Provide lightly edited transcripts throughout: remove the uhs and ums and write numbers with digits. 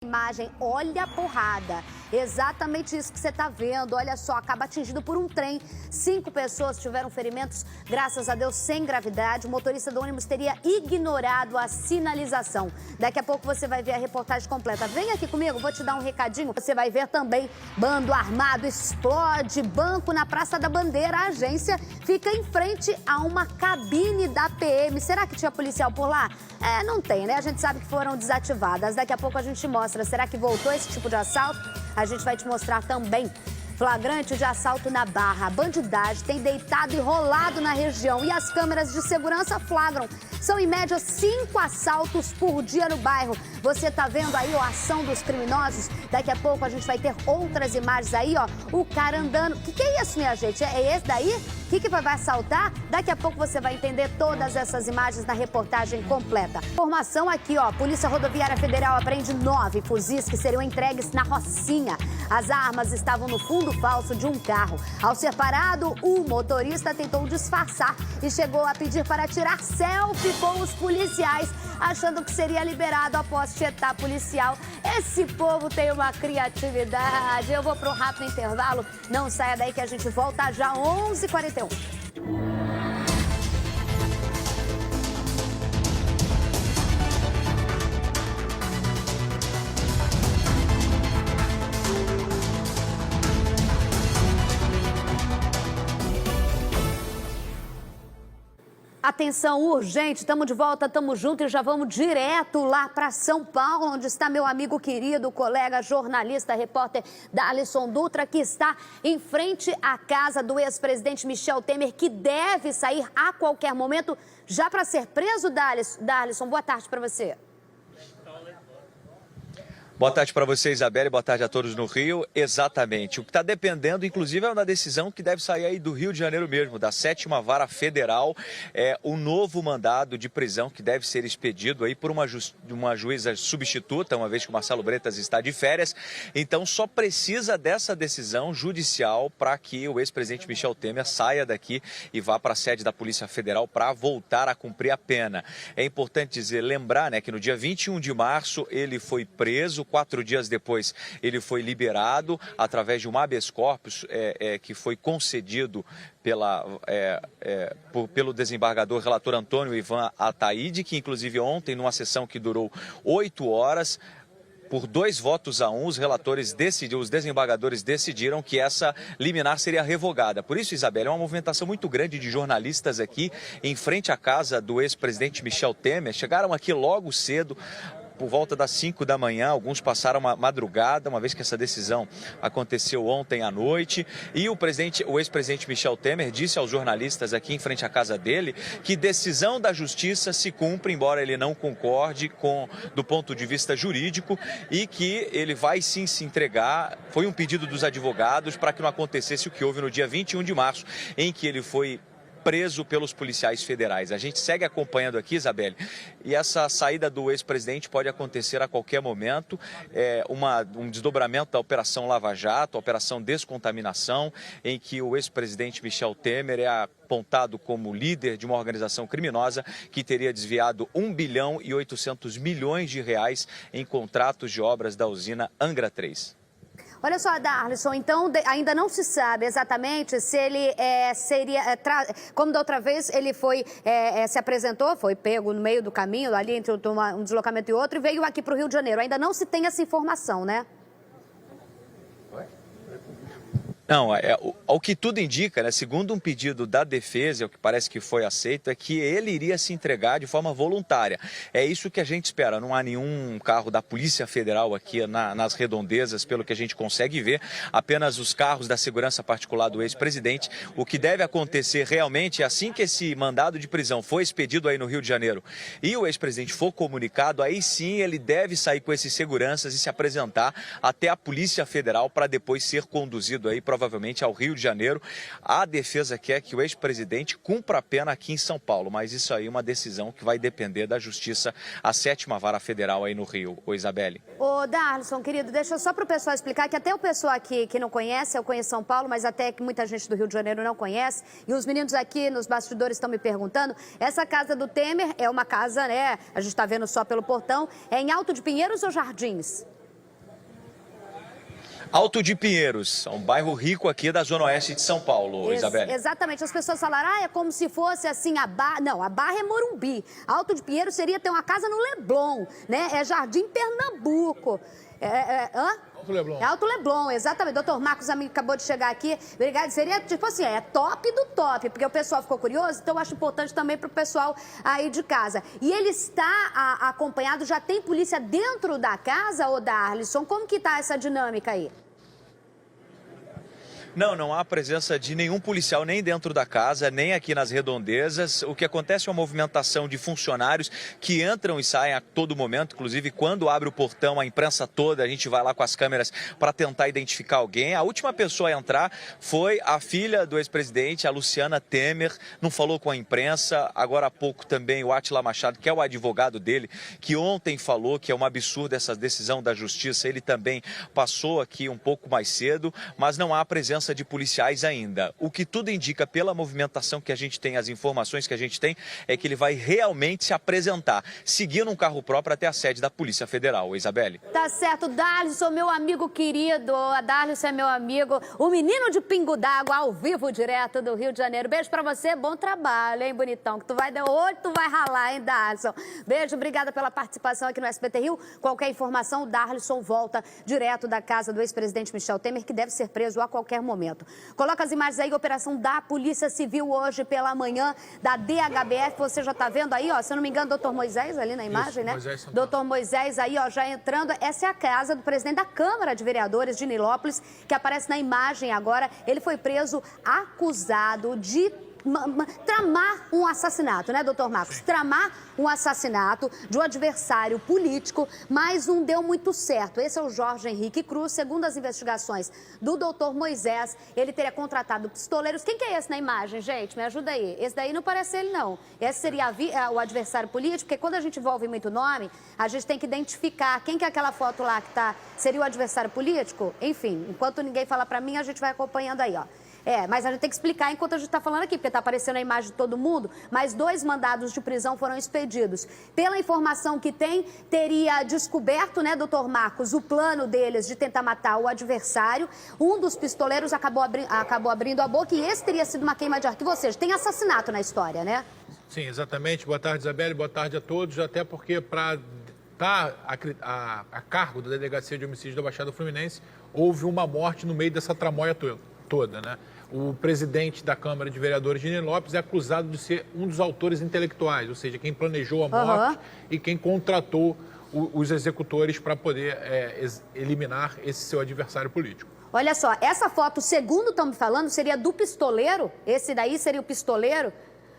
Imagem, olha a porrada, exatamente isso que você está vendo, olha só, acaba atingido por um trem, 5 pessoas tiveram ferimentos, graças a Deus, sem gravidade, o motorista do ônibus teria ignorado a sinalização. Daqui a pouco você vai ver a reportagem completa. Vem aqui comigo, vou te dar um recadinho, você vai ver também, bando armado explode, banco na Praça da Bandeira, a agência fica em frente a uma cabine da PM. Será que tinha policial por lá? Não tem, né? A gente sabe que foram desativadas, daqui a pouco a gente mostra. Será que voltou esse tipo de assalto? A gente vai te mostrar também. Flagrante de assalto na Barra. A bandidagem tem deitado e rolado na região e as câmeras de segurança flagram. São em média 5 assaltos por dia no bairro. Você tá vendo aí a ação dos criminosos? Daqui a pouco a gente vai ter outras imagens aí, ó. O cara andando. O que é isso, minha gente? É esse daí? O que vai assaltar? Daqui a pouco você vai entender todas essas imagens na reportagem completa. Informação aqui, ó. Polícia Rodoviária Federal apreende 9 fuzis que seriam entregues na Rocinha. As armas estavam no fundo falso de um carro. Ao ser parado, o motorista tentou disfarçar e chegou a pedir para tirar selfie com os policiais, achando que seria liberado após tietar policial. Esse povo tem uma criatividade. Eu vou para um rápido intervalo. Não saia daí que a gente volta já 11h41. Atenção urgente, estamos de volta, estamos juntos e já vamos direto lá para São Paulo, onde está meu amigo querido, colega, jornalista, repórter Darlison Dutra, que está em frente à casa do ex-presidente Michel Temer, que deve sair a qualquer momento já para ser preso, Darlison. Boa tarde para você. Boa tarde para você, Isabelle, boa tarde a todos no Rio. Exatamente, o que está dependendo, inclusive, é uma decisão que deve sair aí do Rio de Janeiro mesmo, da 7ª Vara Federal, o novo mandado de prisão que deve ser expedido aí por uma juíza substituta, uma vez que o Marcelo Bretas está de férias. Então, só precisa dessa decisão judicial para que o ex-presidente Michel Temer saia daqui e vá para a sede da Polícia Federal para voltar a cumprir a pena. É importante lembrar, né, que no dia 21 de março ele foi preso. 4 dias depois, ele foi liberado através de um habeas corpus que foi concedido pelo desembargador relator Antônio Ivan Ataíde, que inclusive ontem, numa sessão que durou 8 horas, por 2 votos a 1, os desembargadores decidiram que essa liminar seria revogada. Por isso, Isabelle, é uma movimentação muito grande de jornalistas aqui em frente à casa do ex-presidente Michel Temer. Chegaram aqui logo cedo, por volta das 5 da manhã, alguns passaram uma madrugada, uma vez que essa decisão aconteceu ontem à noite. E o ex-presidente Michel Temer disse aos jornalistas aqui em frente à casa dele que decisão da justiça se cumpre, embora ele não concorde do ponto de vista jurídico, e que ele vai sim se entregar. Foi um pedido dos advogados para que não acontecesse o que houve no dia 21 de março, em que ele foi preso pelos policiais federais. A gente segue acompanhando aqui, Isabelle, e essa saída do ex-presidente pode acontecer a qualquer momento. Um desdobramento da Operação Lava Jato, a Operação Descontaminação, em que o ex-presidente Michel Temer é apontado como líder de uma organização criminosa que teria desviado 1 bilhão e 800 milhões de reais em contratos de obras da usina Angra 3. Olha só, Darlison, então ainda não se sabe exatamente se ele como da outra vez ele se apresentou, foi pego no meio do caminho, ali entre um deslocamento e outro, e veio aqui para o Rio de Janeiro. Ainda não se tem essa informação, né? Não, ao que tudo indica, né, segundo um pedido da defesa, o que parece que foi aceito, é que ele iria se entregar de forma voluntária. É isso que a gente espera. Não há nenhum carro da Polícia Federal aqui nas redondezas, pelo que a gente consegue ver, apenas os carros da segurança particular do ex-presidente. O que deve acontecer realmente, assim que esse mandado de prisão for expedido aí no Rio de Janeiro e o ex-presidente for comunicado, aí sim ele deve sair com esses seguranças e se apresentar até a Polícia Federal para depois ser conduzido aí provavelmente ao Rio de Janeiro. A defesa quer que o ex-presidente cumpra a pena aqui em São Paulo, mas isso aí é uma decisão que vai depender da Justiça, a 7ª Vara Federal aí no Rio. Ô, Isabelle. Ô, Darlison, querido, deixa só para o pessoal explicar, que até o pessoal aqui que não conhece, eu conheço São Paulo, mas até que muita gente do Rio de Janeiro não conhece, e os meninos aqui nos bastidores estão me perguntando, essa casa do Temer é uma casa, né, a gente está vendo só pelo portão, é em Alto de Pinheiros ou Jardins? Alto de Pinheiros, um bairro rico aqui da Zona Oeste de São Paulo, Isabelle. Exatamente, as pessoas falaram, é como se fosse assim a Barra. Não, a Barra é Morumbi. Alto de Pinheiros seria ter uma casa no Leblon, né? É Jardim Pernambuco. Alto Leblon. É Alto Leblon, exatamente. Doutor Marcos, amigo, acabou de chegar aqui. Obrigado. Seria tipo assim, é top do top, porque o pessoal ficou curioso, então eu acho importante também para o pessoal aí de casa. E ele está acompanhado, já tem polícia dentro da casa, ô Darlison? Como que tá essa dinâmica aí? Não há presença de nenhum policial nem dentro da casa, nem aqui nas redondezas. O que acontece é uma movimentação de funcionários que entram e saem a todo momento. Inclusive, quando abre o portão, a imprensa toda, a gente vai lá com as câmeras para tentar identificar alguém. A última pessoa a entrar foi a filha do ex-presidente, a Luciana Temer. Não falou com a imprensa. Agora há pouco também o Átila Machado, que é o advogado dele, que ontem falou que é um absurdo essa decisão da justiça. Ele também passou aqui um pouco mais cedo, mas não há presença de policiais ainda. O que tudo indica pela movimentação que a gente tem, as informações que a gente tem, é que ele vai realmente se apresentar, seguindo um carro próprio até a sede da Polícia Federal, Isabelle. Tá certo, Darlison, meu amigo querido, a Darlison é meu amigo, o menino de Pingo d'Água, ao vivo, direto do Rio de Janeiro. Beijo pra você, bom trabalho, hein, bonitão, que tu vai dar hoje, tu vai ralar, hein, Darlison. Beijo, obrigada pela participação aqui no SBT Rio. Qualquer informação, o Darlison volta direto da casa do ex-presidente Michel Temer, que deve ser preso a qualquer momento. Coloca as imagens aí, operação da Polícia Civil hoje pela manhã, da DHBF, você já tá vendo aí, ó, se eu não me engano, doutor Moisés ali na imagem, né? Doutor Moisés aí, ó, já entrando, essa é a casa do presidente da Câmara de Vereadores de Nilópolis, que aparece na imagem agora. Ele foi preso acusado de tramar um assassinato, né, doutor Marcos? Sim. Tramar um assassinato de um adversário político, mas não deu muito certo. Esse é o Jorge Henrique Cruz. Segundo as investigações do doutor Moisés, ele teria contratado pistoleiros. Quem que é esse na imagem, gente? Me ajuda aí. Esse daí não parece ele, não. Esse seria o adversário político, porque quando a gente envolve muito nome, a gente tem que identificar quem que é aquela foto lá que tá, seria o adversário político. Enfim, enquanto ninguém fala pra mim, a gente vai acompanhando aí, ó. Mas a gente tem que explicar enquanto a gente está falando aqui, porque está aparecendo a imagem de todo mundo, mas 2 mandados de prisão foram expedidos. Pela informação que tem, teria descoberto, né, doutor Marcos, o plano deles de tentar matar o adversário. Um dos pistoleiros acabou abrindo a boca e esse teria sido uma queima de arquivo, ou seja, tem assassinato na história, né? Sim, exatamente. Boa tarde, Isabelle, boa tarde a todos, até porque para estar a cargo da Delegacia de Homicídio da Baixada Fluminense, houve uma morte no meio dessa tramóia toda, né? O presidente da Câmara de Vereadores de Nilópolis é acusado de ser um dos autores intelectuais, ou seja, quem planejou a morte e quem contratou os executores para poder eliminar esse seu adversário político. Olha só, essa foto, segundo estão me falando, seria do pistoleiro? Esse daí seria o pistoleiro?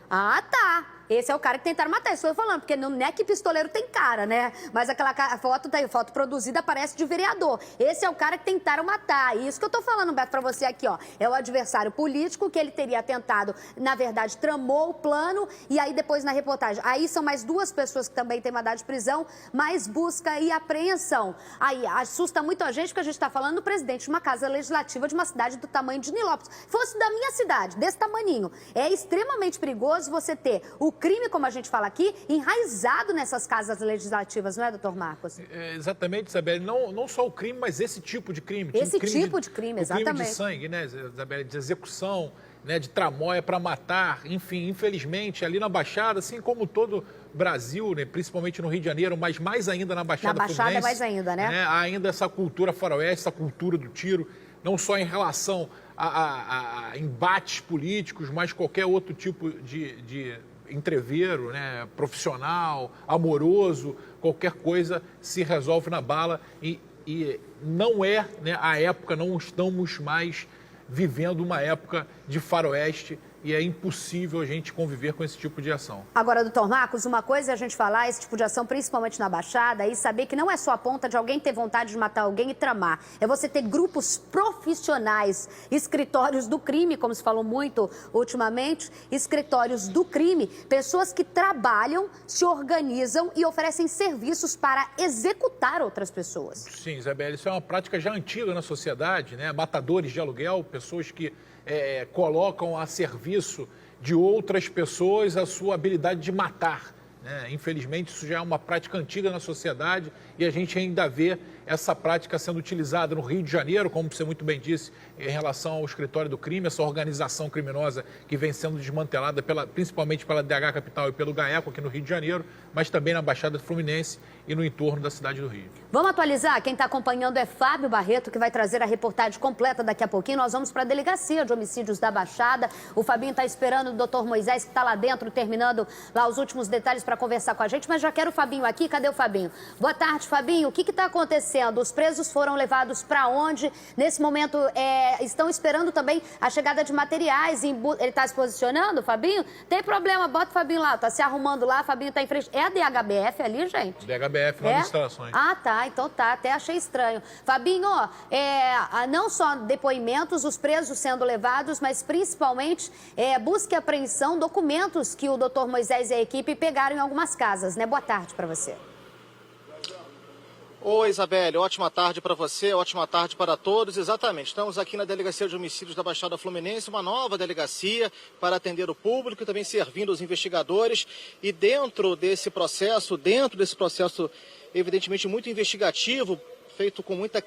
Ah, tá. Esse é o cara que tentaram matar, isso que eu tô falando, porque não é que pistoleiro tem cara, né? Mas aquela foto, tá aí, foto produzida, parece de vereador. Esse é o cara que tentaram matar. E isso que eu tô falando, Beto, pra você aqui, ó. É o adversário político que ele teria tentado, na verdade, tramou o plano, e aí depois na reportagem. Aí são mais 2 pessoas que também têm mandado de prisão, mais busca e apreensão. Aí assusta muito a gente, porque a gente tá falando do presidente de uma casa legislativa de uma cidade do tamanho de Nilópolis. Fosse da minha cidade, desse tamaninho. É extremamente perigoso você ter o crime, como a gente fala aqui, enraizado nessas casas legislativas, não é, doutor Marcos? Exatamente, Isabelle. Não só o crime, mas esse tipo de crime. Esse tipo de crime, exatamente. Crime de sangue, né, Isabelle? De execução, né, de tramóia para matar. Enfim, infelizmente, ali na Baixada, assim como todo Brasil, né, principalmente no Rio de Janeiro, mas mais ainda na Baixada Fluminense. Na Baixada mais ainda, né? Há ainda essa cultura faroeste, essa cultura do tiro, não só em relação a embates políticos, mas qualquer outro tipo de entreveiro, né, profissional, amoroso, qualquer coisa se resolve na bala e não é, né, a época, não estamos mais vivendo uma época de faroeste e é impossível a gente conviver com esse tipo de ação. Agora, doutor Marcos, uma coisa é a gente falar esse tipo de ação, principalmente na Baixada, e saber que não é só a ponta de alguém ter vontade de matar alguém e tramar. É você ter grupos profissionais, escritórios do crime, como se falou muito ultimamente, escritórios do crime, pessoas que trabalham, se organizam e oferecem serviços para executar outras pessoas. Sim, Isabelle, isso é uma prática já antiga na sociedade, né? Matadores de aluguel, pessoas que colocam a serviço de outras pessoas a sua habilidade de matar, né? Infelizmente, isso já é uma prática antiga na sociedade e a gente ainda vê essa prática sendo utilizada no Rio de Janeiro, como você muito bem disse, em relação ao escritório do crime, essa organização criminosa que vem sendo desmantelada principalmente pela DH Capital e pelo GAECO aqui no Rio de Janeiro, mas também na Baixada Fluminense e no entorno da cidade do Rio. Vamos atualizar? Quem está acompanhando é Fábio Barreto, que vai trazer a reportagem completa daqui a pouquinho. Nós vamos para a Delegacia de Homicídios da Baixada. O Fabinho está esperando o doutor Moisés, que está lá dentro, terminando lá os últimos detalhes para conversar com a gente, mas já quero o Fabinho aqui. Cadê o Fabinho? Boa tarde, Fabinho. O que está acontecendo? Os presos foram levados para onde? Nesse momento, estão esperando também a chegada de materiais. Ele está se posicionando, Fabinho? Tem problema, bota o Fabinho lá. Está se arrumando lá, o Fabinho está em frente. É a DHBF ali, gente? DHBF, lá nas instalações. Ah, tá. Então tá. Até achei estranho. Fabinho, não só depoimentos, os presos sendo levados, mas principalmente busca e apreensão, documentos que o doutor Moisés e a equipe pegaram em algumas casas, né? Boa tarde para você. Oi, Isabelle, ótima tarde para você, ótima tarde para todos. Exatamente, estamos aqui na Delegacia de Homicídios da Baixada Fluminense, uma nova delegacia para atender o público e também servindo os investigadores. E dentro desse processo, evidentemente muito investigativo, feito com muita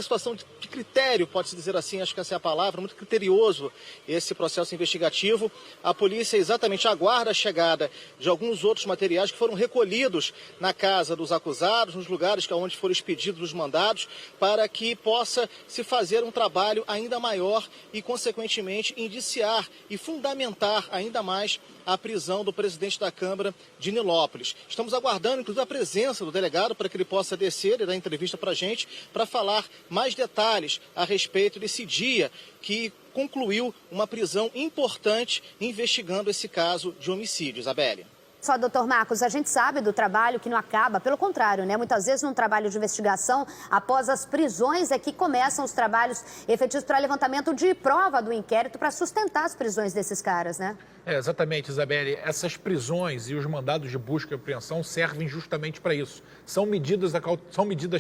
situação de critério, pode-se dizer assim, acho que essa é a palavra, muito criterioso esse processo investigativo. A polícia exatamente aguarda a chegada de alguns outros materiais que foram recolhidos na casa dos acusados, nos lugares onde foram expedidos os mandados, para que possa se fazer um trabalho ainda maior e, consequentemente, indiciar e fundamentar ainda mais a prisão do presidente da Câmara de Nilópolis. Estamos aguardando, inclusive, a presença do delegado para que ele possa descer e dar entrevista para a gente, para falar mais detalhes a respeito desse dia que concluiu uma prisão importante investigando esse caso de homicídio. Isabelle. Só, doutor Marcos, a gente sabe do trabalho que não acaba, pelo contrário, né? Muitas vezes num trabalho de investigação, após as prisões é que começam os trabalhos efetivos para levantamento de prova do inquérito para sustentar as prisões desses caras, né? Exatamente, Isabelle. Essas prisões e os mandados de busca e apreensão servem justamente para isso. São medidas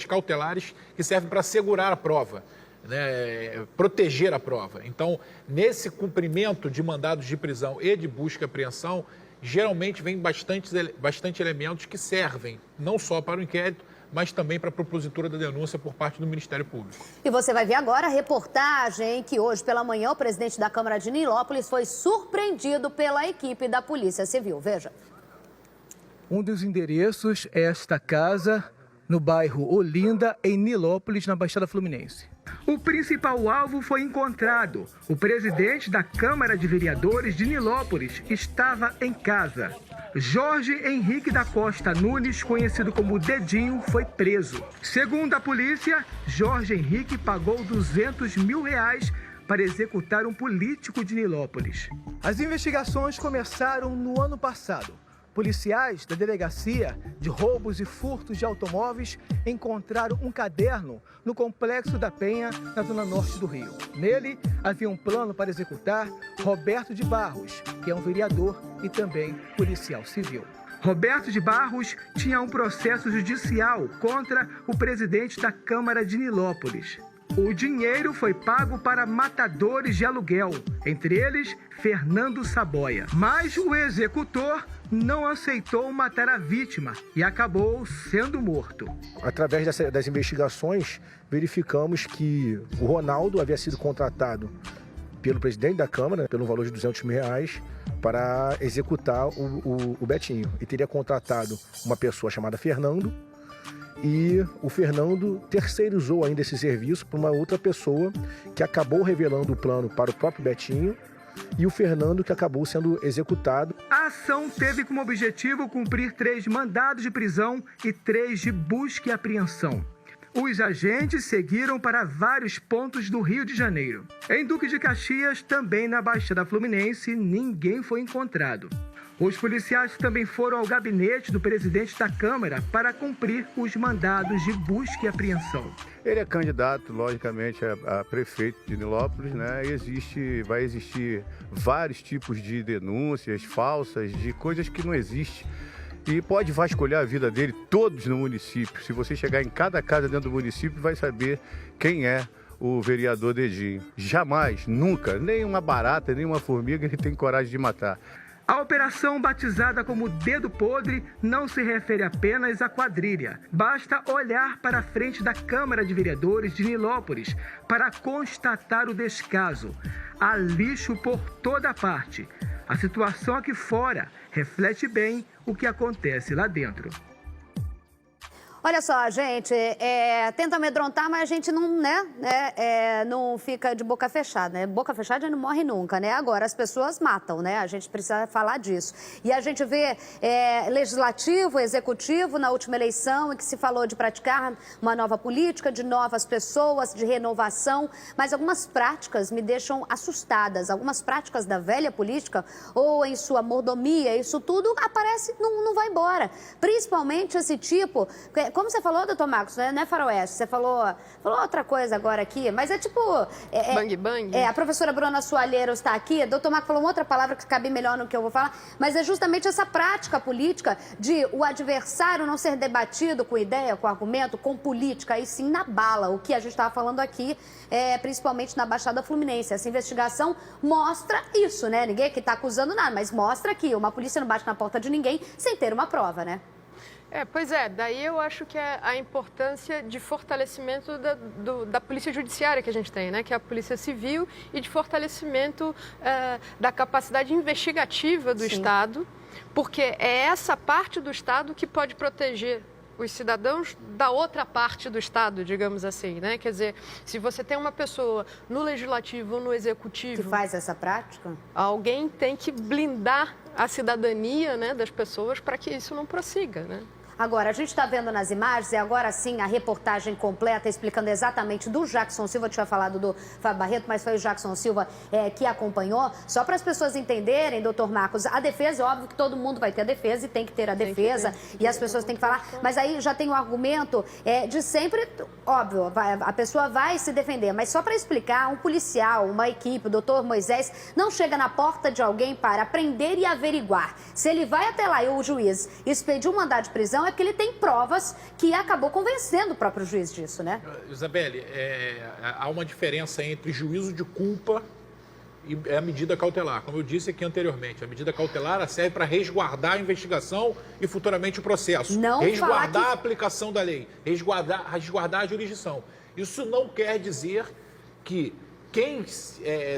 cautelares que servem para segurar a prova, né? Proteger a prova. Então, nesse cumprimento de mandados de prisão e de busca e apreensão, geralmente vem bastante elementos que servem não só para o inquérito, mas também para a propositura da denúncia por parte do Ministério Público. E você vai ver agora a reportagem que hoje pela manhã o presidente da Câmara de Nilópolis foi surpreendido pela equipe da Polícia Civil. Veja. Um dos endereços é esta casa, no bairro Olinda, em Nilópolis, na Baixada Fluminense. O principal alvo foi encontrado. O presidente da Câmara de Vereadores de Nilópolis estava em casa. Jorge Henrique da Costa Nunes, conhecido como Dedinho, foi preso. Segundo a polícia, Jorge Henrique pagou R$200 mil para executar um político de Nilópolis. As investigações começaram no ano passado. Policiais da Delegacia de Roubos e Furtos de Automóveis encontraram um caderno no Complexo da Penha, na zona norte do Rio. Nele, havia um plano para executar Roberto de Barros, que é um vereador e também policial civil. Roberto de Barros tinha um processo judicial contra o presidente da Câmara de Nilópolis. O dinheiro foi pago para matadores de aluguel, entre eles Fernando Saboia. Mas o executor não aceitou matar a vítima e acabou sendo morto. Através das investigações, verificamos que o Ronaldo havia sido contratado pelo presidente da Câmara, pelo valor de R$200 mil, para executar o Betinho. E teria contratado uma pessoa chamada Fernando, e o Fernando terceirizou ainda esse serviço para uma outra pessoa que acabou revelando o plano para o próprio Betinho, e o Fernando que acabou sendo executado. A ação teve como objetivo cumprir 3 mandados de prisão e 3 de busca e apreensão. Os agentes seguiram para vários pontos do Rio de Janeiro. Em Duque de Caxias, também na Baixada Fluminense, ninguém foi encontrado. Os policiais também foram ao gabinete do presidente da Câmara para cumprir os mandados de busca e apreensão. Ele é candidato, logicamente, a prefeito de Nilópolis, né? Vai existir vários tipos de denúncias falsas, de coisas que não existem. E pode vasculhar a vida dele todos no município. Se você chegar em cada casa dentro do município, vai saber quem é o vereador Dedinho. Jamais, nunca, nem uma barata, nem uma formiga ele tem coragem de matar. A operação, batizada como Dedo Podre, não se refere apenas à quadrilha. Basta olhar para a frente da Câmara de Vereadores de Nilópolis para constatar o descaso. Há lixo por toda parte. A situação aqui fora reflete bem o que acontece lá dentro. Olha só, gente, tenta amedrontar, mas a gente não, não fica de boca fechada, né? Boca fechada não morre nunca, né? Agora, as pessoas matam, né? A gente precisa falar disso. E a gente vê legislativo, executivo, na última eleição, em que se falou de praticar uma nova política, de novas pessoas, de renovação, mas algumas práticas me deixam assustadas. Algumas práticas da velha política, ou em sua mordomia, isso tudo aparece, não vai embora. Principalmente esse tipo... Como você falou, doutor Marcos, não é faroeste, você falou outra coisa agora aqui, mas é tipo... Bang bang? A professora Bruna Soalheiro está aqui, doutor Marcos falou uma outra palavra que cabe melhor no que eu vou falar, mas é justamente essa prática política de o adversário não ser debatido com ideia, com argumento, com política, e sim na bala, o que a gente estava falando aqui, principalmente na Baixada Fluminense. Essa investigação mostra isso, né? Ninguém aqui está acusando nada, mas mostra que uma polícia não bate na porta de ninguém sem ter uma prova, né? Pois é, daí eu acho que é a importância de fortalecimento da polícia judiciária que a gente tem, né? Que é a polícia civil, e de fortalecimento da capacidade investigativa do Estado, porque é essa parte do Estado que pode proteger os cidadãos da outra parte do Estado, digamos assim, né? Quer dizer, se você tem uma pessoa no Legislativo ou no Executivo... Que faz essa prática? Alguém tem que blindar a cidadania, né, das pessoas para que isso não prossiga, né? Agora, a gente está vendo nas imagens, e agora sim a reportagem completa explicando exatamente do Jackson Silva. Eu tinha falado do Fábio Barreto, mas foi o Jackson Silva que acompanhou. Só para as pessoas entenderem, doutor Marcos, a defesa, óbvio que todo mundo vai ter a defesa e tem que ter a defesa, e as pessoas têm que falar. Mas aí já tem o argumento de sempre, óbvio, a pessoa vai se defender, mas só para explicar, um policial, uma equipe, o doutor Moisés, não chega na porta de alguém para prender e averiguar. Se ele vai até lá e o juiz expedir um mandado de prisão, é porque ele tem provas que acabou convencendo o próprio juiz disso, né? Isabelle, há uma diferença entre juízo de culpa e a medida cautelar. Como eu disse aqui anteriormente, a medida cautelar serve para resguardar a investigação e futuramente o processo. Não resguardar a aplicação da lei, resguardar a jurisdição. Isso não quer dizer que quem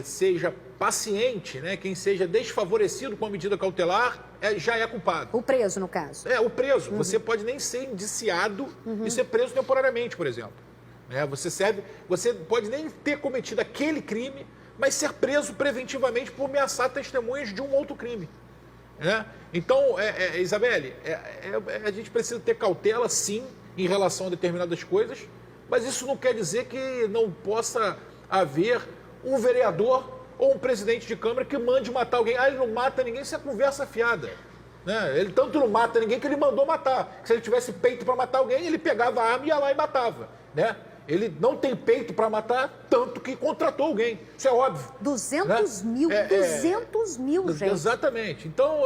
seja paciente, né, quem seja desfavorecido com a medida cautelar, já é culpado. O preso, no caso. O preso. Uhum. Você pode nem ser indiciado e ser preso temporariamente, por exemplo. Você pode nem ter cometido aquele crime, mas ser preso preventivamente por ameaçar testemunhas de um outro crime. Então, Isabelle, a gente precisa ter cautela, sim, em relação a determinadas coisas, mas isso não quer dizer que não possa haver um vereador ou um presidente de Câmara que mande matar alguém. Ele não mata ninguém, isso é conversa fiada. Ele tanto não mata ninguém que ele mandou matar. Se ele tivesse peito para matar alguém, ele pegava a arma e ia lá e matava. Ele não tem peito para matar, tanto que contratou alguém. Isso é óbvio. 200 mil, 200 mil, gente. Exatamente. Então,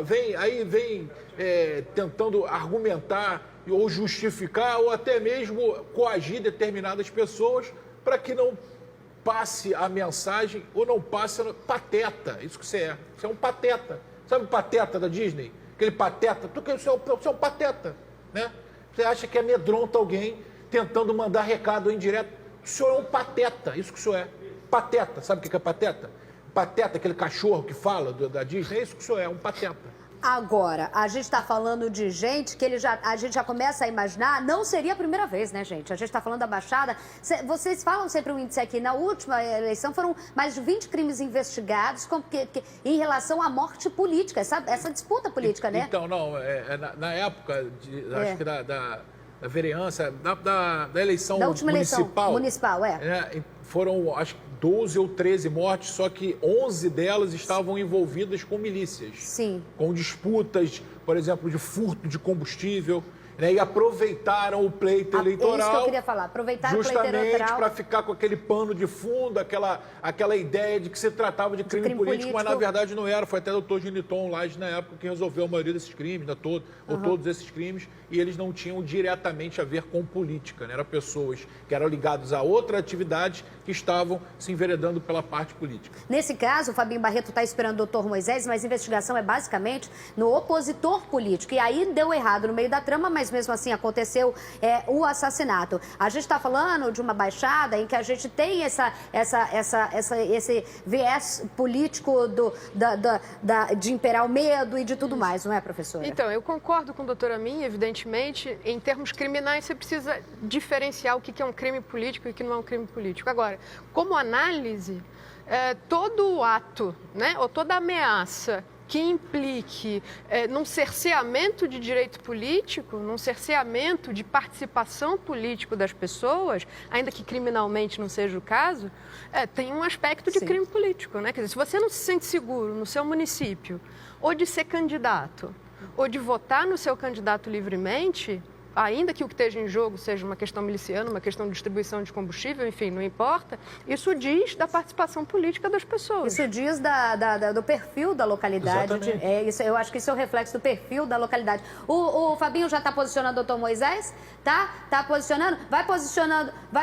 vem tentando argumentar ou justificar ou até mesmo coagir determinadas pessoas para que não passe a mensagem ou não passe pateta. Isso que você é. Você é um pateta. Sabe o pateta da Disney? Aquele pateta. Você é um pateta, né? Você acha que amedronta alguém tentando mandar recado indireto. O senhor é um pateta. Isso que o senhor é. Pateta. Sabe o que é pateta? Pateta, aquele cachorro que fala da Disney. É isso que o senhor é um pateta. Agora, a gente está falando de gente que a gente já começa a imaginar, não seria a primeira vez, né, gente? A gente está falando da Baixada. Vocês falam sempre o índice aqui. Na última eleição foram mais de 20 crimes investigados em relação à morte política, essa disputa política, né? Então, não, na época, acho que da vereança, da eleição da última municipal. Municipal, foram, acho que 12 ou 13 mortes, só que 11 delas estavam envolvidas com milícias. Sim. Com disputas, por exemplo, de furto de combustível. né, e aproveitaram o pleito eleitoral. É isso que eu queria falar, aproveitaram o pleito eleitoral. Justamente para ficar com aquele pano de fundo, aquela ideia de que se tratava de crime político, mas na verdade não era. Foi até o doutor Geniton Laje, na época, que resolveu a maioria desses crimes, né, ou todos esses crimes, e eles não tinham diretamente a ver com política, né? Eram pessoas que eram ligadas a outra atividade que estavam se enveredando pela parte política. Nesse caso, o Fabinho Barreto está esperando o doutor Moisés, mas a investigação é basicamente no opositor político. E aí deu errado no meio da trama, mas mesmo assim aconteceu o assassinato. A gente está falando de uma baixada em que a gente tem esse viés político de imperar o medo e de tudo mais, não é, professora? Então, eu concordo com a doutora Minha, evidentemente. Em termos criminais, você precisa diferenciar o que é um crime político e o que não é um crime político. Agora, como análise, todo ato, né, ou toda ameaça que implique num cerceamento de direito político, num cerceamento de participação política das pessoas, ainda que criminalmente não seja o caso, tem um aspecto de crime político, né? Quer dizer, se você não se sente seguro no seu município, ou de ser candidato, ou de votar no seu candidato livremente, ainda que o que esteja em jogo seja uma questão miliciana, uma questão de distribuição de combustível, enfim, não importa, isso diz da participação política das pessoas. Isso diz do perfil da localidade. Eu acho que isso é o reflexo do perfil da localidade. O Fabinho já está posicionando o doutor Moisés? Tá posicionando? Vai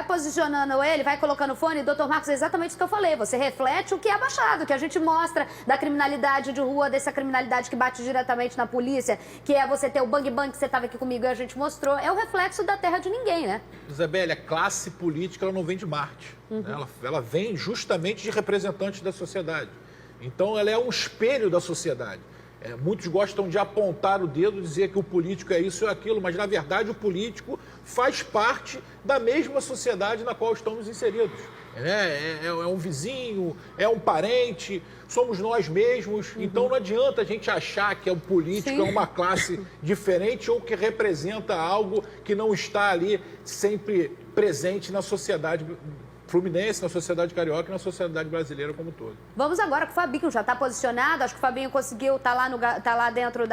posicionando ele, vai colocando fone. Doutor Marcos, é exatamente isso que eu falei. Você reflete o que é abaixado, que a gente mostra da criminalidade de rua, dessa criminalidade que bate diretamente na polícia, que é você ter o bang-bang que você estava aqui comigo e a gente mostrou. É o reflexo da terra de ninguém, né? Isabelle, a classe política ela não vem de Marte. Né? Ela vem justamente de representantes da sociedade. Então, ela é um espelho da sociedade. Muitos gostam de apontar o dedo e dizer que o político é isso ou aquilo, mas, na verdade, o político faz parte da mesma sociedade na qual estamos inseridos. É um vizinho, é um parente, somos nós mesmos. Então não adianta a gente achar que o político é uma classe diferente ou que representa algo que não está ali sempre presente na sociedade fluminense, na sociedade carioca e na sociedade brasileira como um todo. Vamos agora com o Fabinho, já está posicionado, acho que o Fabinho conseguiu, tá lá dentro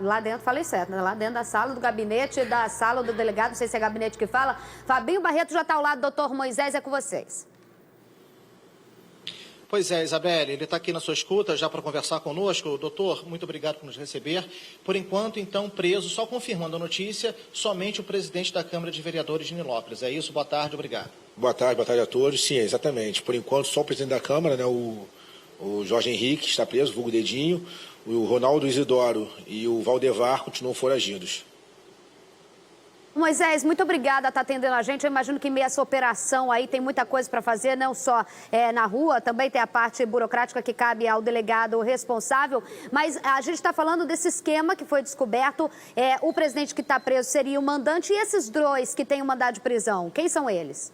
lá dentro, falei certo, né? Lá dentro da sala do gabinete, da sala do delegado, não sei se é gabinete que fala. Fabinho Barreto já está ao lado do doutor Moisés, é com vocês. Pois é, Isabelle, ele está aqui na sua escuta já para conversar conosco. Doutor, muito obrigado por nos receber. Por enquanto, então, preso, só confirmando a notícia, somente o presidente da Câmara de Vereadores de Nilópolis. É isso? Boa tarde, obrigado. Boa tarde a todos. Sim, exatamente. Por enquanto, só o presidente da Câmara, né, o Jorge Henrique, está preso, vulgo Dedinho. O Ronaldo Isidoro e o Valdevar continuam foragidos. Moisés, muito obrigada por estar atendendo a gente. Eu imagino que meio essa operação aí tem muita coisa para fazer, não só na rua, também tem a parte burocrática que cabe ao delegado responsável. Mas a gente está falando desse esquema que foi descoberto. O presidente que está preso seria o mandante e esses dois que têm o mandado de prisão, quem são eles?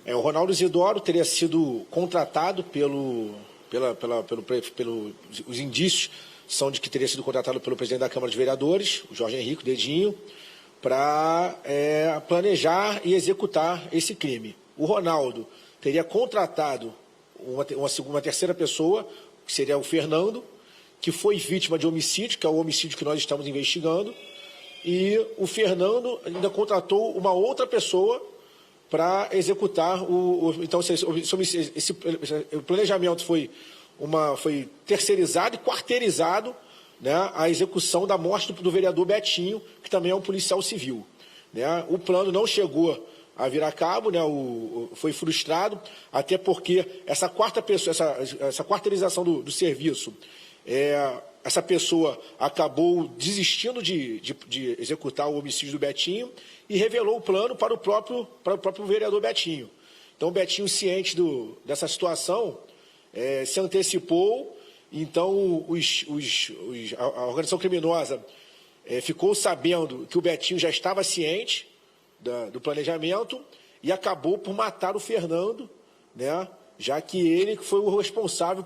O Ronaldo Isidoro teria sido contratado os indícios são de que teria sido contratado pelo presidente da Câmara de Vereadores, o Jorge Henrique, Dedinho, para planejar e executar esse crime. O Ronaldo teria contratado uma terceira pessoa, que seria o Fernando, que foi vítima de homicídio, que é o homicídio que nós estamos investigando, e o Fernando ainda contratou uma outra pessoa para executar então esse planejamento foi terceirizado e quarteirizado, né, a execução da morte do vereador Betinho, que também é um policial civil. Né? O plano não chegou a vir a cabo, né, foi frustrado, até porque essa quarta pessoa, essa quarteirização do serviço, essa pessoa acabou desistindo de executar o homicídio do Betinho e revelou o plano para o próprio vereador Betinho. Então, o Betinho, ciente dessa situação, se antecipou. Então a organização criminosa ficou sabendo que o Betinho já estava ciente do planejamento e acabou por matar o Fernando, né, já que ele foi o responsável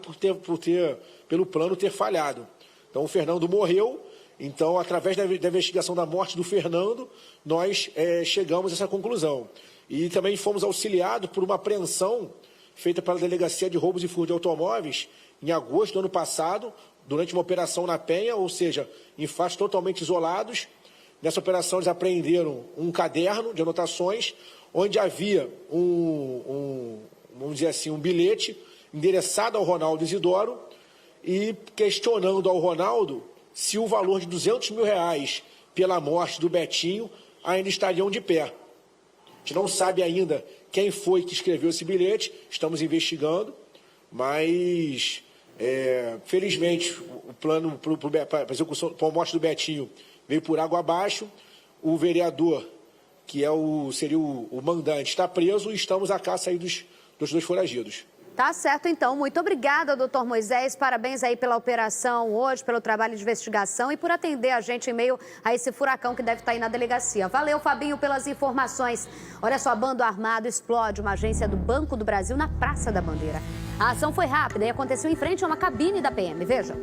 pelo plano ter falhado. Então o Fernando morreu. Então, através da investigação da morte do Fernando, nós chegamos a essa conclusão. E também fomos auxiliados por uma apreensão feita pela Delegacia de Roubos e Furtos de Automóveis, em agosto do ano passado, durante uma operação na Penha, ou seja, em fatos totalmente isolados. Nessa operação eles apreenderam um caderno de anotações, onde havia vamos dizer assim, um bilhete endereçado ao Ronaldo Isidoro e questionando ao Ronaldo se o valor de R$200 mil pela morte do Betinho ainda estariam de pé. A gente não sabe ainda quem foi que escreveu esse bilhete, estamos investigando, mas felizmente o plano para a execução, para a morte do Betinho veio por água abaixo. O vereador, que seria o mandante, está preso e estamos à caça aí dos dois foragidos. Tá certo, então. Muito obrigada, doutor Moisés. Parabéns aí pela operação hoje, pelo trabalho de investigação e por atender a gente em meio a esse furacão que deve estar aí na delegacia. Valeu, Fabinho, pelas informações. Olha só, bando armado explode uma agência do Banco do Brasil na Praça da Bandeira. A ação foi rápida e aconteceu em frente a uma cabine da PM. Veja.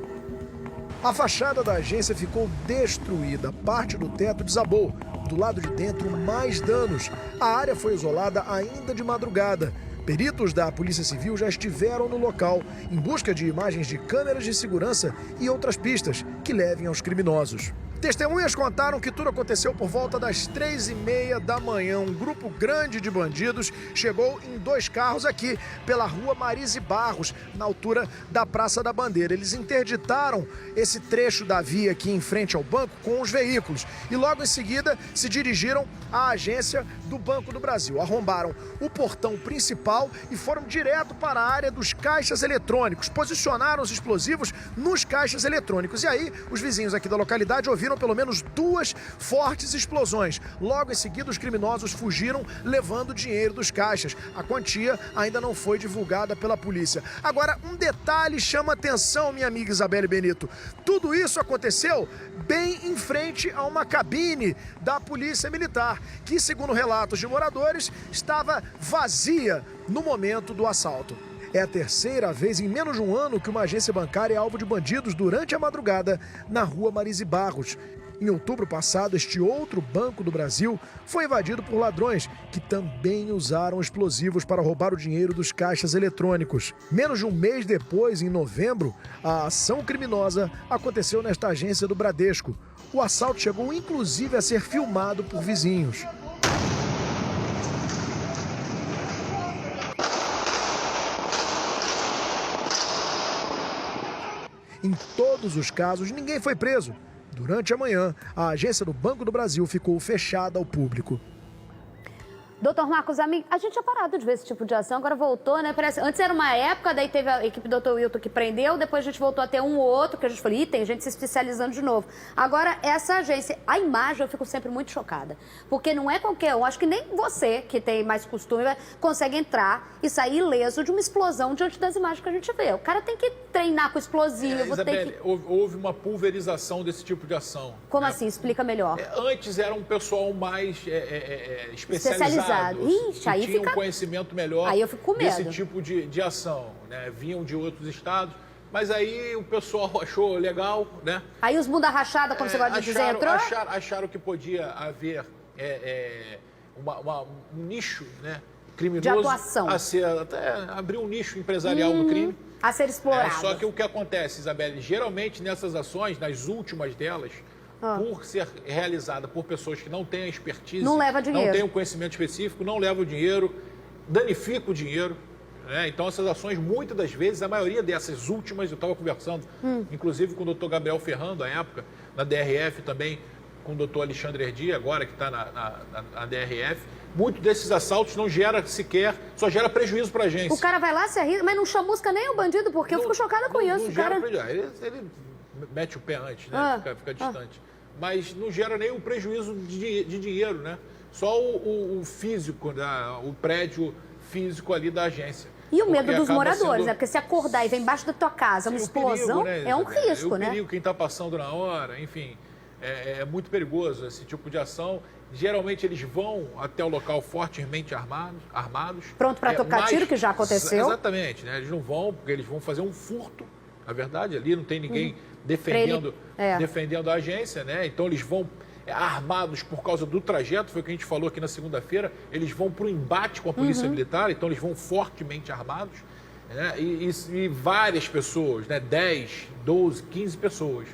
A fachada da agência ficou destruída. Parte do teto desabou. Do lado de dentro, mais danos. A área foi isolada ainda de madrugada. Peritos da Polícia Civil já estiveram no local em busca de imagens de câmeras de segurança e outras pistas que levem aos criminosos. Testemunhas contaram que tudo aconteceu por volta das 3h30 da manhã. Um grupo grande de bandidos chegou em 2 carros aqui pela rua Marise Barros, na altura da Praça da Bandeira. Eles interditaram esse trecho da via aqui em frente ao banco com os veículos e logo em seguida se dirigiram à agência do Banco do Brasil. Arrombaram o portão principal e foram direto para a área dos caixas eletrônicos. Posicionaram os explosivos nos caixas eletrônicos. E aí, os vizinhos aqui da localidade ouviram pelo menos 2 fortes explosões. Logo em seguida, os criminosos fugiram levando dinheiro dos caixas. A quantia ainda não foi divulgada pela polícia. Agora, um detalhe chama atenção, minha amiga Isabelle Benito. Tudo isso aconteceu bem em frente a uma cabine da Polícia Militar, que, segundo relatos de moradores, estava vazia no momento do assalto. É a 3ª vez em menos de um ano que uma agência bancária é alvo de bandidos durante a madrugada na rua Marise Barros. Em outubro passado, este outro Banco do Brasil foi invadido por ladrões que também usaram explosivos para roubar o dinheiro dos caixas eletrônicos. Menos de um mês depois, em novembro, a ação criminosa aconteceu nesta agência do Bradesco. O assalto chegou inclusive a ser filmado por vizinhos. Em todos os casos, ninguém foi preso. Durante a manhã, a agência do Banco do Brasil ficou fechada ao público. Doutor Marcos, a gente tinha parado de ver esse tipo de ação, agora voltou, né? Parece... Antes era uma época, daí teve a equipe do doutor Wilton que prendeu, depois a gente voltou a ter um ou outro, que a gente falou, tem gente se especializando de novo. Agora, essa agência, a imagem eu fico sempre muito chocada, porque não é qualquer um, acho que nem você, que tem mais costume, consegue entrar e sair ileso de uma explosão diante das imagens que a gente vê. O cara tem que treinar com explosivo, Isabelle, houve uma pulverização desse tipo de ação. Como assim? Explica melhor. Antes era um pessoal mais especializado. Ixi, aí tinha fica... um conhecimento melhor aí eu fico com medo. desse tipo de ação, né? Vinham de outros estados, mas aí o pessoal achou legal, né? Aí os bunda rachada, como você gosta de dizer, entrou? Acharam que podia haver um nicho, né, criminoso. De atuação. Até abrir um nicho empresarial do crime. A ser explorado. Só que o que acontece, Isabelle, geralmente nessas ações, nas últimas delas, por ser realizada por pessoas que não têm a expertise, não leva dinheiro, não têm o conhecimento específico, não leva o dinheiro, danifica o dinheiro. Né? Então, essas ações, muitas das vezes, a maioria dessas últimas, eu estava conversando, inclusive com o doutor Gabriel Ferrando, à época, na DRF também, com o doutor Alexandre Herdi, agora que está na DRF, muitos desses assaltos não gera sequer, só gera prejuízo para a agência. O cara vai lá, se arrisca, mas não chamusca nem o bandido, porque eu fico chocada com isso. Não gera prejuízo. Ele mete o pé antes, né? Fica distante. Mas não gera nem o prejuízo de dinheiro, né? Só o físico, o prédio físico ali da agência. E o medo dos moradores, né? Porque se acordar e vem embaixo da tua casa uma explosão, perigo, né? É um risco, né? É o perigo, quem está passando na hora, enfim. É muito perigoso esse tipo de ação. Geralmente eles vão até o local fortemente armados. Pronto para tocar tiro, que já aconteceu. Exatamente, né? Eles não vão, porque eles vão fazer um furto. Na verdade, ali não tem ninguém defendendo a agência, né? Então eles vão armados por causa do trajeto, foi o que a gente falou aqui na segunda-feira, eles vão para o embate com a Polícia Militar, então eles vão fortemente armados. né? E várias pessoas, né? 10, 12, 15 pessoas.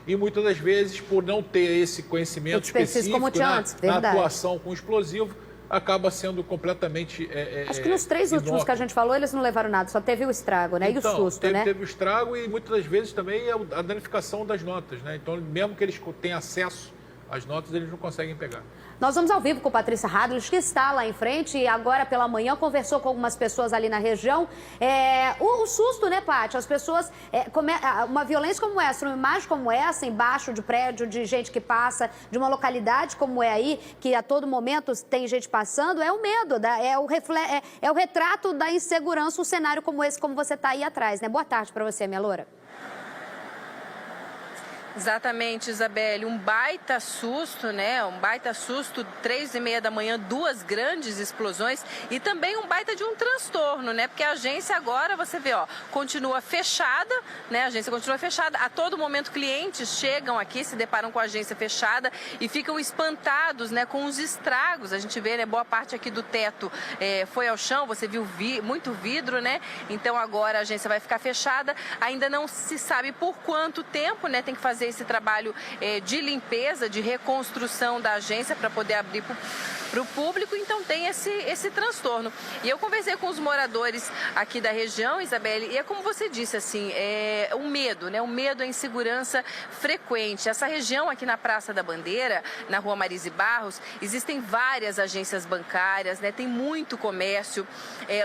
E muitas das vezes, por não ter esse conhecimento específico como tinha antes, na atuação com explosivo, acaba sendo completamente acho que nos 3 últimos que a gente falou, eles não levaram nada, só teve o estrago, né? Então, e o susto, né? Teve o estrago e muitas das vezes também a danificação das notas, né? Então, mesmo que eles tenham acesso às notas, eles não conseguem pegar. Nós vamos ao vivo com Patrícia Hadlich, que está lá em frente e agora pela manhã conversou com algumas pessoas ali na região. O susto, né, Paty? As pessoas, uma violência como essa, uma imagem como essa, embaixo de prédio, de gente que passa, de uma localidade como é aí, que a todo momento tem gente passando, é o medo, é o retrato da insegurança, um cenário como esse, como você está aí atrás, né? Boa tarde para você, minha loura. Exatamente, Isabelle, um baita susto, né? Um baita susto, 3h30 da manhã, 2 grandes explosões e também um baita de um transtorno, né? Porque a agência agora, você vê, ó, continua fechada, né? A agência continua fechada. A todo momento clientes chegam aqui, se deparam com a agência fechada e ficam espantados, né? Com os estragos. A gente vê, né? Boa parte aqui do teto foi ao chão, você viu muito vidro, né? Então agora a agência vai ficar fechada. Ainda não se sabe por quanto tempo, né? Tem que fazer esse trabalho de limpeza, de reconstrução da agência para poder abrir para o público, então tem esse transtorno. E eu conversei com os moradores aqui da região, Isabelle, e é como você disse, assim, um medo, né? Um medo, a insegurança frequente. Essa região aqui na Praça da Bandeira, na Rua Marise Barros, existem várias agências bancárias, né? Tem muito comércio.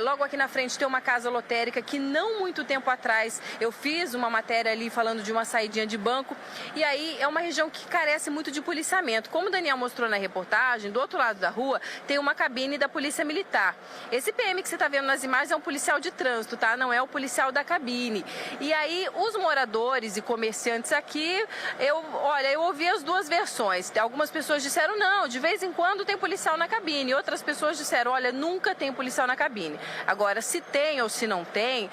Logo aqui na frente tem uma casa lotérica que não muito tempo atrás eu fiz uma matéria ali falando de uma saidinha de banco. E aí é uma região que carece muito de policiamento. Como o Daniel mostrou na reportagem, do outro lado da rua tem uma cabine da Polícia Militar. Esse PM que você está vendo nas imagens é um policial de trânsito, tá? Não é o policial da cabine. E aí os moradores e comerciantes aqui, eu ouvi as duas versões. Algumas pessoas disseram, não, de vez em quando tem policial na cabine. Outras pessoas disseram, olha, nunca tem policial na cabine. Agora, se tem ou se não tem,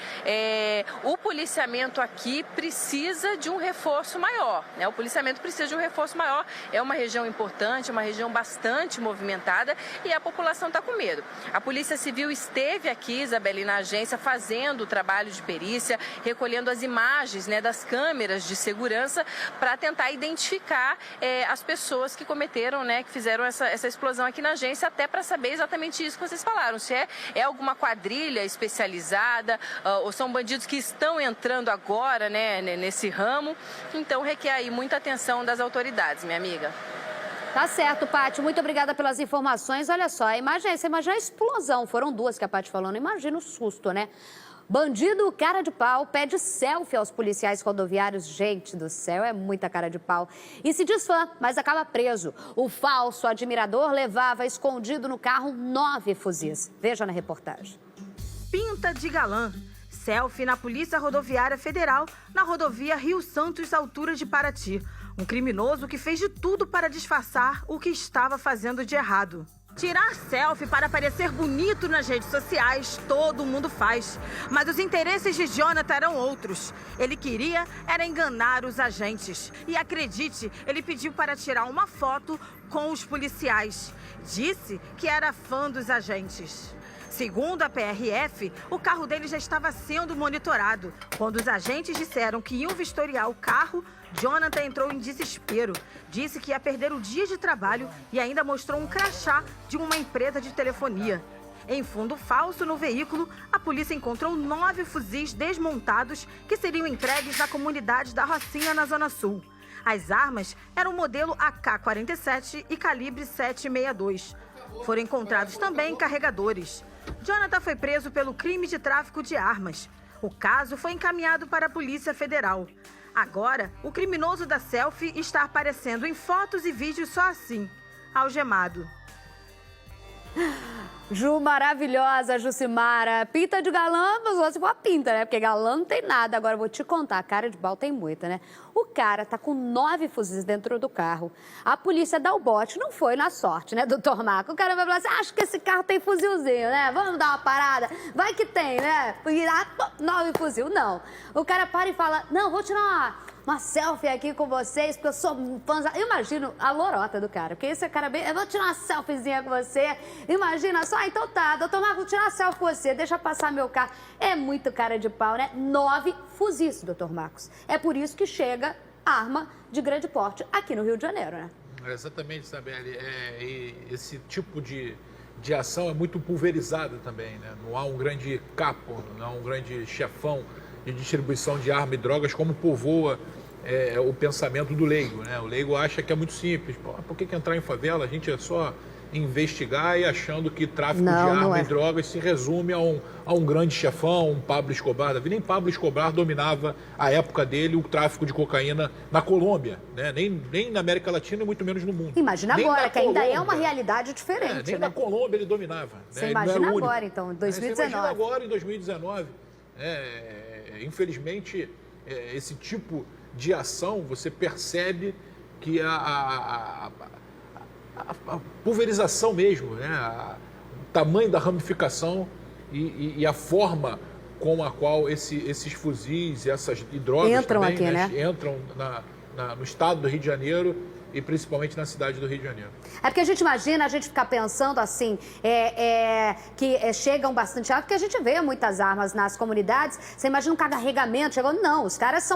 o policiamento aqui precisa de um reforço maior, né? O policiamento precisa de um reforço maior. É uma região importante, uma região bastante movimentada e a população está com medo. A Polícia Civil esteve aqui, Isabelle, na agência, fazendo o trabalho de perícia, recolhendo as imagens, né, das câmeras de segurança para tentar identificar as pessoas que cometeram, né, que fizeram essa explosão aqui na agência, até para saber exatamente isso que vocês falaram, se é alguma quadrilha especializada ou são bandidos que estão entrando agora, né, nesse ramo. Então requer aí muita atenção das autoridades, minha amiga. Tá certo, Paty. Muito obrigada pelas informações. Olha só, você imagina a explosão. Foram 2 que a Paty falou. Não imagina o susto, né? Bandido cara de pau pede selfie aos policiais rodoviários. Gente do céu, é muita cara de pau. E se diz fã, mas acaba preso. O falso admirador levava escondido no carro 9 fuzis. Veja na reportagem. Pinta de galã. Selfie na Polícia Rodoviária Federal, na rodovia Rio Santos, altura de Paraty. Um criminoso que fez de tudo para disfarçar o que estava fazendo de errado. Tirar selfie para parecer bonito nas redes sociais, todo mundo faz. Mas os interesses de Jonathan eram outros. Ele queria era enganar os agentes. E acredite, ele pediu para tirar uma foto com os policiais. Disse que era fã dos agentes. Segundo a PRF, o carro dele já estava sendo monitorado. Quando os agentes disseram que iam vistoriar o carro, Jonathan entrou em desespero. Disse que ia perder o dia de trabalho e ainda mostrou um crachá de uma empresa de telefonia. Em fundo falso no veículo, a polícia encontrou 9 fuzis desmontados que seriam entregues na comunidade da Rocinha, na Zona Sul. As armas eram modelo AK-47 e calibre 7,62. Foram encontrados também carregadores. Jonathan foi preso pelo crime de tráfico de armas. O caso foi encaminhado para a Polícia Federal. Agora, o criminoso da selfie está aparecendo em fotos e vídeos só assim, algemado. Ju, maravilhosa, Jucimara. Pinta de galã, mas você for a pinta, né? Porque galã não tem nada. Agora eu vou te contar, a cara de pau tem muita, né? O cara tá com 9 fuzis dentro do carro. A polícia dá o bote, não foi na sorte, né, doutor Marco? O cara vai falar assim, acho que esse carro tem fuzilzinho, né? Vamos dar uma parada? Vai que tem, né? 9 fuzil, não. O cara para e fala, não, vou tirar uma selfie aqui com vocês, porque eu sou fã. Eu imagino a lorota do cara, porque esse cara bem... Eu vou tirar uma selfiezinha com você. Imagina só, então tá, doutor Marcos, vou tirar uma selfie com você, deixa passar meu carro. É muito cara de pau, né? 9 fuzis, doutor Marcos. É por isso que chega arma de grande porte aqui no Rio de Janeiro, né? Exatamente, Isabelle. Esse tipo de ação é muito pulverizada também, né? Não há um grande capo, não há um grande chefão de distribuição de armas e drogas como povoa o pensamento do leigo, né? O leigo acha que é muito simples. Por que entrar em favela? A gente é só investigar e achando que tráfico de armas e drogas se resume a um grande chefão, um Pablo Escobar da vida. Nem Pablo Escobar dominava, a época dele, o tráfico de cocaína na Colômbia, né? Nem na América Latina e muito menos no mundo. Imagina nem agora, que ainda é uma realidade diferente. Nem na Colômbia ele dominava. Você imagina agora, então, em 2019. Você imagina agora, em 2019. Infelizmente, esse tipo de ação, você percebe que a pulverização mesmo, né? O tamanho da ramificação e a forma com a qual esses fuzis e drogas entram também, aqui, né? Entram no estado do Rio de Janeiro e principalmente na cidade do Rio de Janeiro. É porque a gente imagina, a gente ficar pensando assim, que chegam bastante armas, porque a gente vê muitas armas nas comunidades, você imagina um carregamento, chegando, não, os caras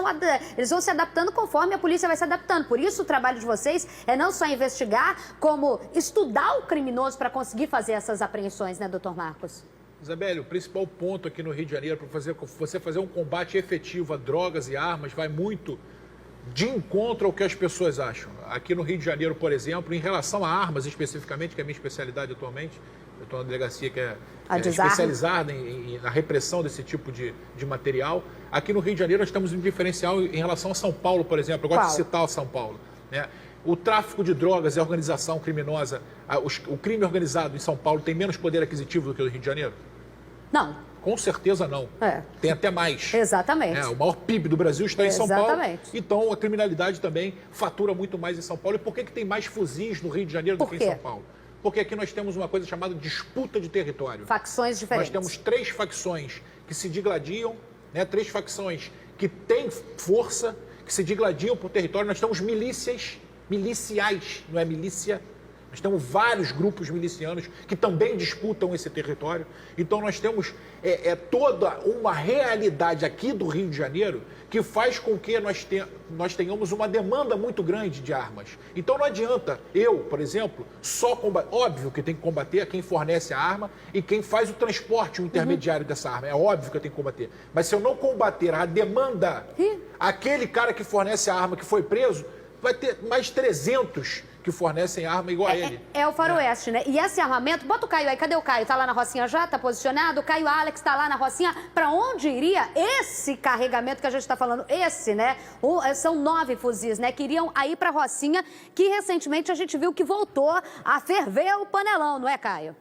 eles vão se adaptando conforme a polícia vai se adaptando. Por isso o trabalho de vocês é não só investigar, como estudar o criminoso para conseguir fazer essas apreensões, né, doutor Marcos? Isabelle, o principal ponto aqui no Rio de Janeiro para você fazer um combate efetivo a drogas e armas vai muito de encontro ao que as pessoas acham. Aqui no Rio de Janeiro, por exemplo, em relação a armas especificamente, que é a minha especialidade atualmente, eu estou na delegacia que é especializada na repressão desse tipo de material. Aqui no Rio de Janeiro nós temos um diferencial em relação a São Paulo, por exemplo. Eu gosto de citar São Paulo, né? O tráfico de drogas e a organização criminosa, o crime organizado em São Paulo tem menos poder aquisitivo do que o do Rio de Janeiro? Não. Com certeza não. Tem até mais. Exatamente. O maior PIB do Brasil está em São Paulo. Exatamente. Então, a criminalidade também fatura muito mais em São Paulo. E por que tem mais fuzis no Rio de Janeiro do que em São Paulo? Porque aqui nós temos uma coisa chamada disputa de território. Facções diferentes. Nós temos 3 facções que se digladiam, né? 3 facções que têm força, que se digladiam por território. Nós temos miliciais, não é milícia. Nós temos vários grupos milicianos que também disputam esse território. Então nós temos toda uma realidade aqui do Rio de Janeiro que faz com que nós tenhamos uma demanda muito grande de armas. Então não adianta eu, por exemplo, só combater. Óbvio que tem que combater a quem fornece a arma e quem faz o transporte, o intermediário dessa arma. É óbvio que eu tenho que combater. Mas se eu não combater a demanda, aquele cara que fornece a arma que foi preso, vai ter mais 300 que fornecem arma igual a ele. É o faroeste, né? E esse armamento, bota o Caio aí, cadê o Caio? Tá lá na Rocinha já? Tá posicionado? O Caio Alex tá lá na Rocinha. Pra onde iria esse carregamento que a gente tá falando? Esse, né? São 9 fuzis, né? Que iriam aí pra Rocinha, que recentemente a gente viu que voltou a ferver o panelão, não é, Caio?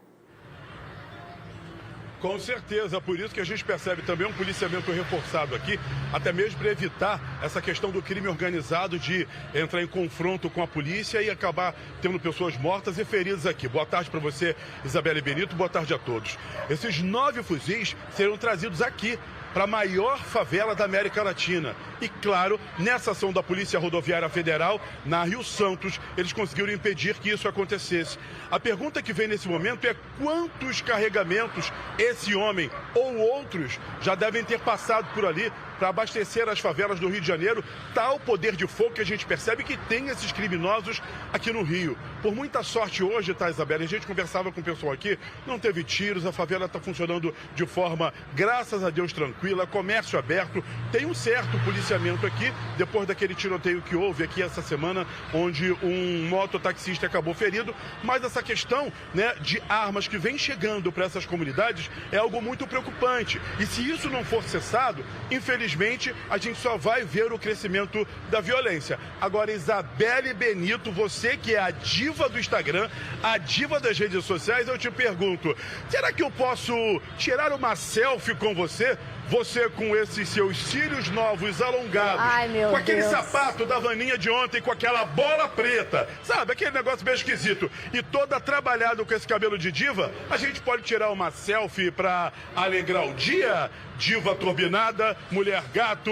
Com certeza, por isso que a gente percebe também um policiamento reforçado aqui, até mesmo para evitar essa questão do crime organizado de entrar em confronto com a polícia e acabar tendo pessoas mortas e feridas aqui. Boa tarde para você, Isabelle Benito, boa tarde a todos. Esses 9 fuzis serão trazidos aqui para a maior favela da América Latina. E, claro, nessa ação da Polícia Rodoviária Federal, na Rio Santos, eles conseguiram impedir que isso acontecesse. A pergunta que vem nesse momento é quantos carregamentos esse homem ou outros já devem ter passado por ali para abastecer as favelas do Rio de Janeiro, tal poder de fogo que a gente percebe que tem esses criminosos aqui no Rio. Por muita sorte hoje, tá, Isabela? A gente conversava com o pessoal aqui, não teve tiros, a favela está funcionando de forma, graças a Deus, tranquila, comércio aberto, tem um certo policiamento aqui, depois daquele tiroteio que houve aqui essa semana, onde um mototaxista acabou ferido, mas essa questão, né, de armas que vem chegando para essas comunidades é algo muito preocupante. E se isso não for cessado, infelizmente, a gente só vai ver o crescimento da violência. Agora, Isabelle Benito, você que é a diva do Instagram, a diva das redes sociais, eu te pergunto, será que eu posso tirar uma selfie com você? Você com esses seus cílios novos alongados, com aquele sapato da Vaninha de ontem, com aquela bola preta, sabe? Aquele negócio bem esquisito. E toda trabalhada com esse cabelo de diva, a gente pode tirar uma selfie pra alegrar o dia? Diva turbinada, mulher gato,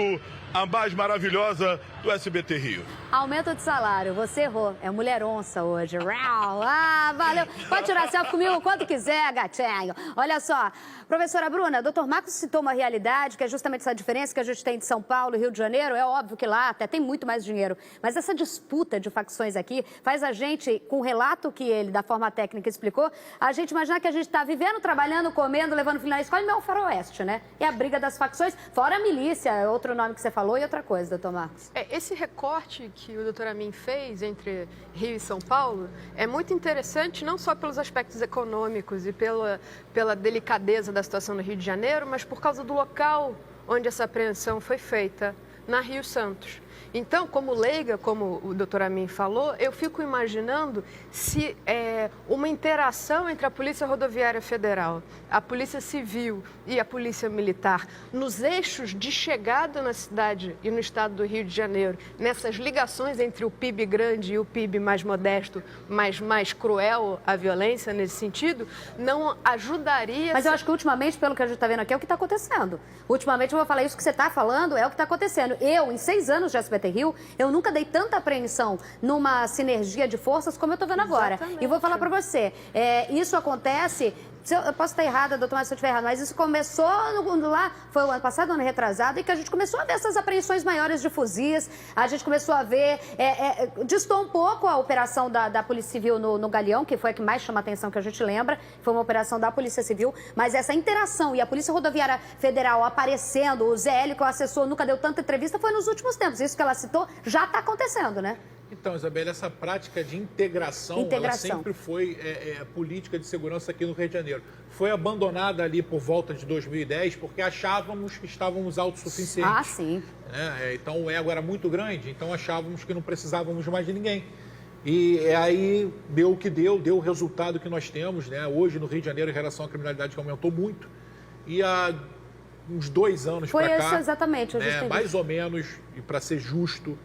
a mais maravilhosa do SBT Rio. Aumento de salário, você errou. É mulher onça hoje. Ah, valeu. Pode tirar selfie comigo quando quiser, gatinho. Olha só, professora Bruna, doutor Marcos citou uma realidade, que é justamente essa diferença que a gente tem de São Paulo e Rio de Janeiro. É óbvio que lá até tem muito mais dinheiro. Mas essa disputa de facções aqui faz a gente, com o relato que ele, da forma técnica, explicou, a gente imaginar que a gente está vivendo, trabalhando, comendo, levando filho na escola e não é o faroeste, né? É a briga das facções, fora a milícia, outro nome que você falou e outra coisa, doutor Marcos. Esse recorte que o doutor Amin fez entre Rio e São Paulo é muito interessante, não só pelos aspectos econômicos e pela delicadeza da situação no Rio de Janeiro, mas por causa do local onde essa apreensão foi feita, na Rio Santos. Então, como leiga, como o doutor Amin falou, eu fico imaginando se uma interação entre a Polícia Rodoviária Federal, a Polícia Civil e a Polícia Militar, nos eixos de chegada na cidade e no estado do Rio de Janeiro, nessas ligações entre o PIB grande e o PIB mais modesto, mas mais cruel a violência nesse sentido, não ajudaria... Mas eu acho que ultimamente, pelo que a gente está vendo aqui, é o que está acontecendo. Ultimamente, eu vou falar isso que você está falando, é o que está acontecendo. Eu, em 6 anos de SBT Rio, eu nunca dei tanta apreensão numa sinergia de forças como eu estou vendo agora. Exatamente. E vou falar para você, isso acontece... Eu posso estar errada, doutor, mas se eu estiver errado, mas isso começou lá, foi o ano passado, ano retrasado, e que a gente começou a ver essas apreensões maiores de fuzis, a gente começou a ver, distou um pouco a operação da Polícia Civil no Galeão, que foi a que mais chama a atenção, que a gente lembra, foi uma operação da Polícia Civil, mas essa interação e a Polícia Rodoviária Federal aparecendo, o Zé Hélio, que é o assessor, nunca deu tanta entrevista, foi nos últimos tempos. Isso que ela citou já está acontecendo, né? Então, Isabela, essa prática de integração. Ela sempre foi política de segurança aqui no Rio de Janeiro. Foi abandonada ali por volta de 2010 porque achávamos que estávamos autossuficientes. Ah, sim. Então, o ego era muito grande, então achávamos que não precisávamos mais de ninguém. E aí deu o que deu o resultado que nós temos, né? Hoje no Rio de Janeiro, em relação à criminalidade, que aumentou muito. E há uns 2 anos para cá... Foi isso exatamente. Mais ou menos, e para ser justo...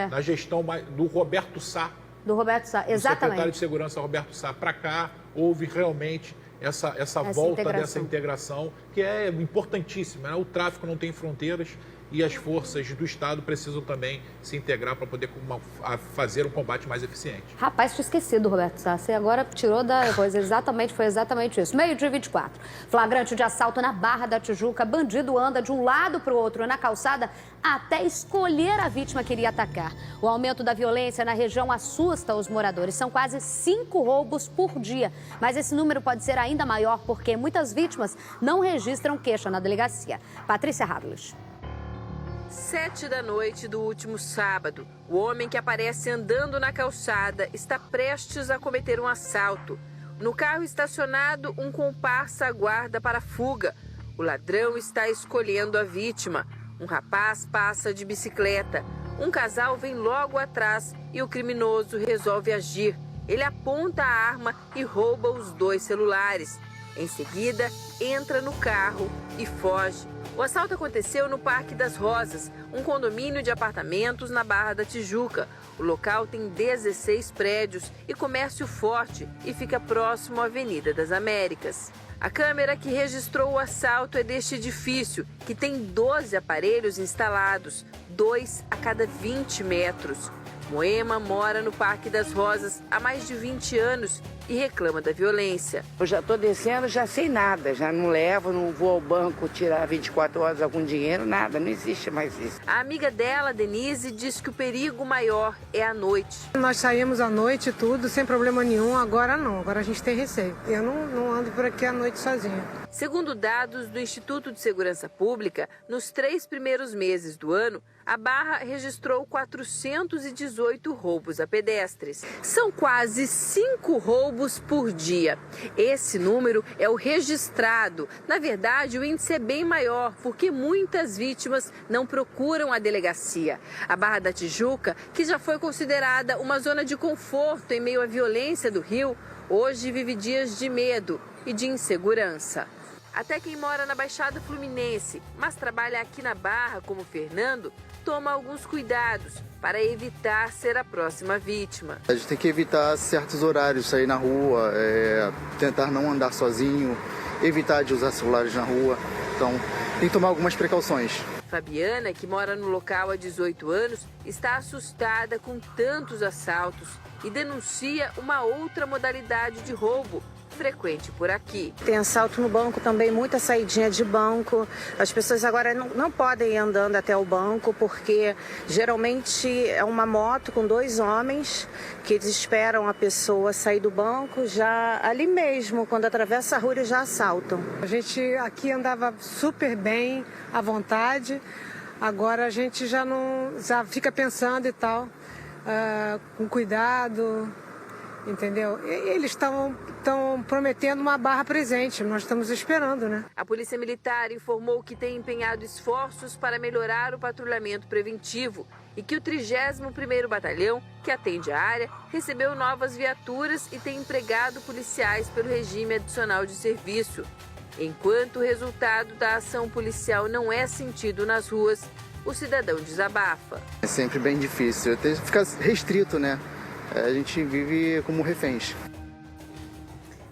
Na gestão do Roberto Sá. Do Roberto Sá, exatamente. Do secretário de Segurança Roberto Sá para cá, houve realmente essa volta dessa integração, que é importantíssima, né? O tráfico não tem fronteiras e as forças do Estado precisam também se integrar para poder fazer um combate mais eficiente. Rapaz, tinha esquecido, Roberto Sá. Você agora tirou da coisa. Foi exatamente isso. 12h24. Flagrante de assalto na Barra da Tijuca. Bandido anda de um lado para o outro na calçada até escolher a vítima que iria atacar. O aumento da violência na região assusta os moradores. São quase 5 roubos por dia. Mas esse número pode ser ainda maior porque muitas vítimas não registram queixa na delegacia. Patrícia Hadley. 7 da noite do último sábado, o homem que aparece andando na calçada está prestes a cometer um assalto. No carro estacionado, um comparsa aguarda para a fuga. O ladrão está escolhendo a vítima. Um rapaz passa de bicicleta. Um casal vem logo atrás e o criminoso resolve agir. Ele aponta a arma e rouba os 2 celulares. Em seguida, entra no carro e foge. O assalto aconteceu no Parque das Rosas, um condomínio de apartamentos na Barra da Tijuca. O local tem 16 prédios e comércio forte e fica próximo à Avenida das Américas. A câmera que registrou o assalto é deste edifício, que tem 12 aparelhos instalados, 2 a cada 20 metros. Moema mora no Parque das Rosas há mais de 20 anos e reclama da violência. Eu já estou descendo, já sei nada, já não levo, não vou ao banco tirar 24 horas algum dinheiro, nada, não existe mais isso. A amiga dela, Denise, diz que o perigo maior é à noite. Nós saímos à noite tudo, sem problema nenhum, agora não, agora a gente tem receio. Eu não ando por aqui à noite sozinha. Segundo dados do Instituto de Segurança Pública, nos 3 primeiros meses do ano, a Barra registrou 418 roubos a pedestres. São quase 5 roubos por dia. Esse número é o registrado. Na verdade, o índice é bem maior, porque muitas vítimas não procuram a delegacia. A Barra da Tijuca, que já foi considerada uma zona de conforto em meio à violência do Rio, hoje vive dias de medo e de insegurança. Até quem mora na Baixada Fluminense, mas trabalha aqui na Barra, como Fernando, toma alguns cuidados para evitar ser a próxima vítima. A gente tem que evitar certos horários, sair na rua, tentar não andar sozinho, evitar de usar celulares na rua. Então, tem que tomar algumas precauções. Fabiana, que mora no local há 18 anos, está assustada com tantos assaltos e denuncia uma outra modalidade de roubo frequente por aqui. Tem assalto no banco também, muita saidinha de banco. As pessoas agora não podem ir andando até o banco porque geralmente é uma moto com 2 homens que eles esperam a pessoa sair do banco já ali mesmo, quando atravessa a rua eles já assaltam. A gente aqui andava super bem, à vontade, agora a gente já fica pensando e tal, com cuidado. Entendeu? Eles estão prometendo uma barra presente, nós estamos esperando, né? A Polícia Militar informou que tem empenhado esforços para melhorar o patrulhamento preventivo e que o 31º Batalhão, que atende a área, recebeu novas viaturas e tem empregado policiais pelo regime adicional de serviço. Enquanto o resultado da ação policial não é sentido nas ruas, o cidadão desabafa. É sempre bem difícil, fica restrito, né? A gente vive como reféns.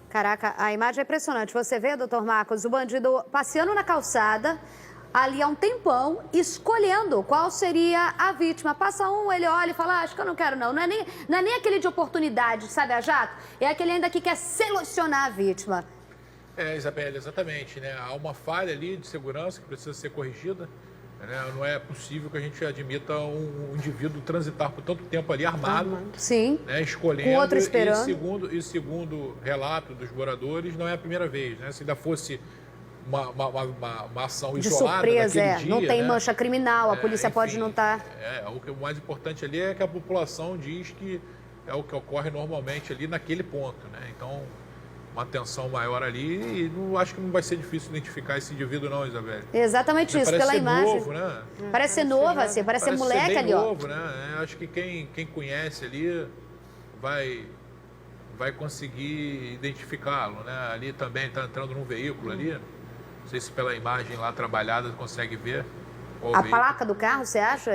Caraca, a imagem é impressionante. Você vê, doutor Marcos, o bandido passeando na calçada, ali há um tempão, escolhendo qual seria a vítima. Passa um, ele olha e fala, acho que eu não quero não. Não é nem aquele de oportunidade, sabe, a jato? É aquele ainda que quer selecionar a vítima. Isabela, exatamente, né? Há uma falha ali de segurança que precisa ser corrigida. Não é possível que a gente admita um indivíduo transitar por tanto tempo ali armado, sim, né, escolhendo, com outro esperando. E segundo relato dos moradores, não é a primeira vez, né? Se ainda fosse uma ação de isolada surpresa, naquele dia, não tem né? mancha criminal, a polícia pode não estar... O mais importante ali é que a população diz que é o que ocorre normalmente ali naquele ponto, né? Então, uma atenção maior ali e acho que não vai ser difícil identificar esse indivíduo não, Isabel. Exatamente isso, pela imagem. Novo, né? Parece ser novo, assim, parece ser moleque ser ali, novo, né? Acho que quem conhece ali vai conseguir identificá-lo, né? Ali também está entrando num veículo ali, não sei se pela imagem lá trabalhada consegue ver. A placa do carro, você acha?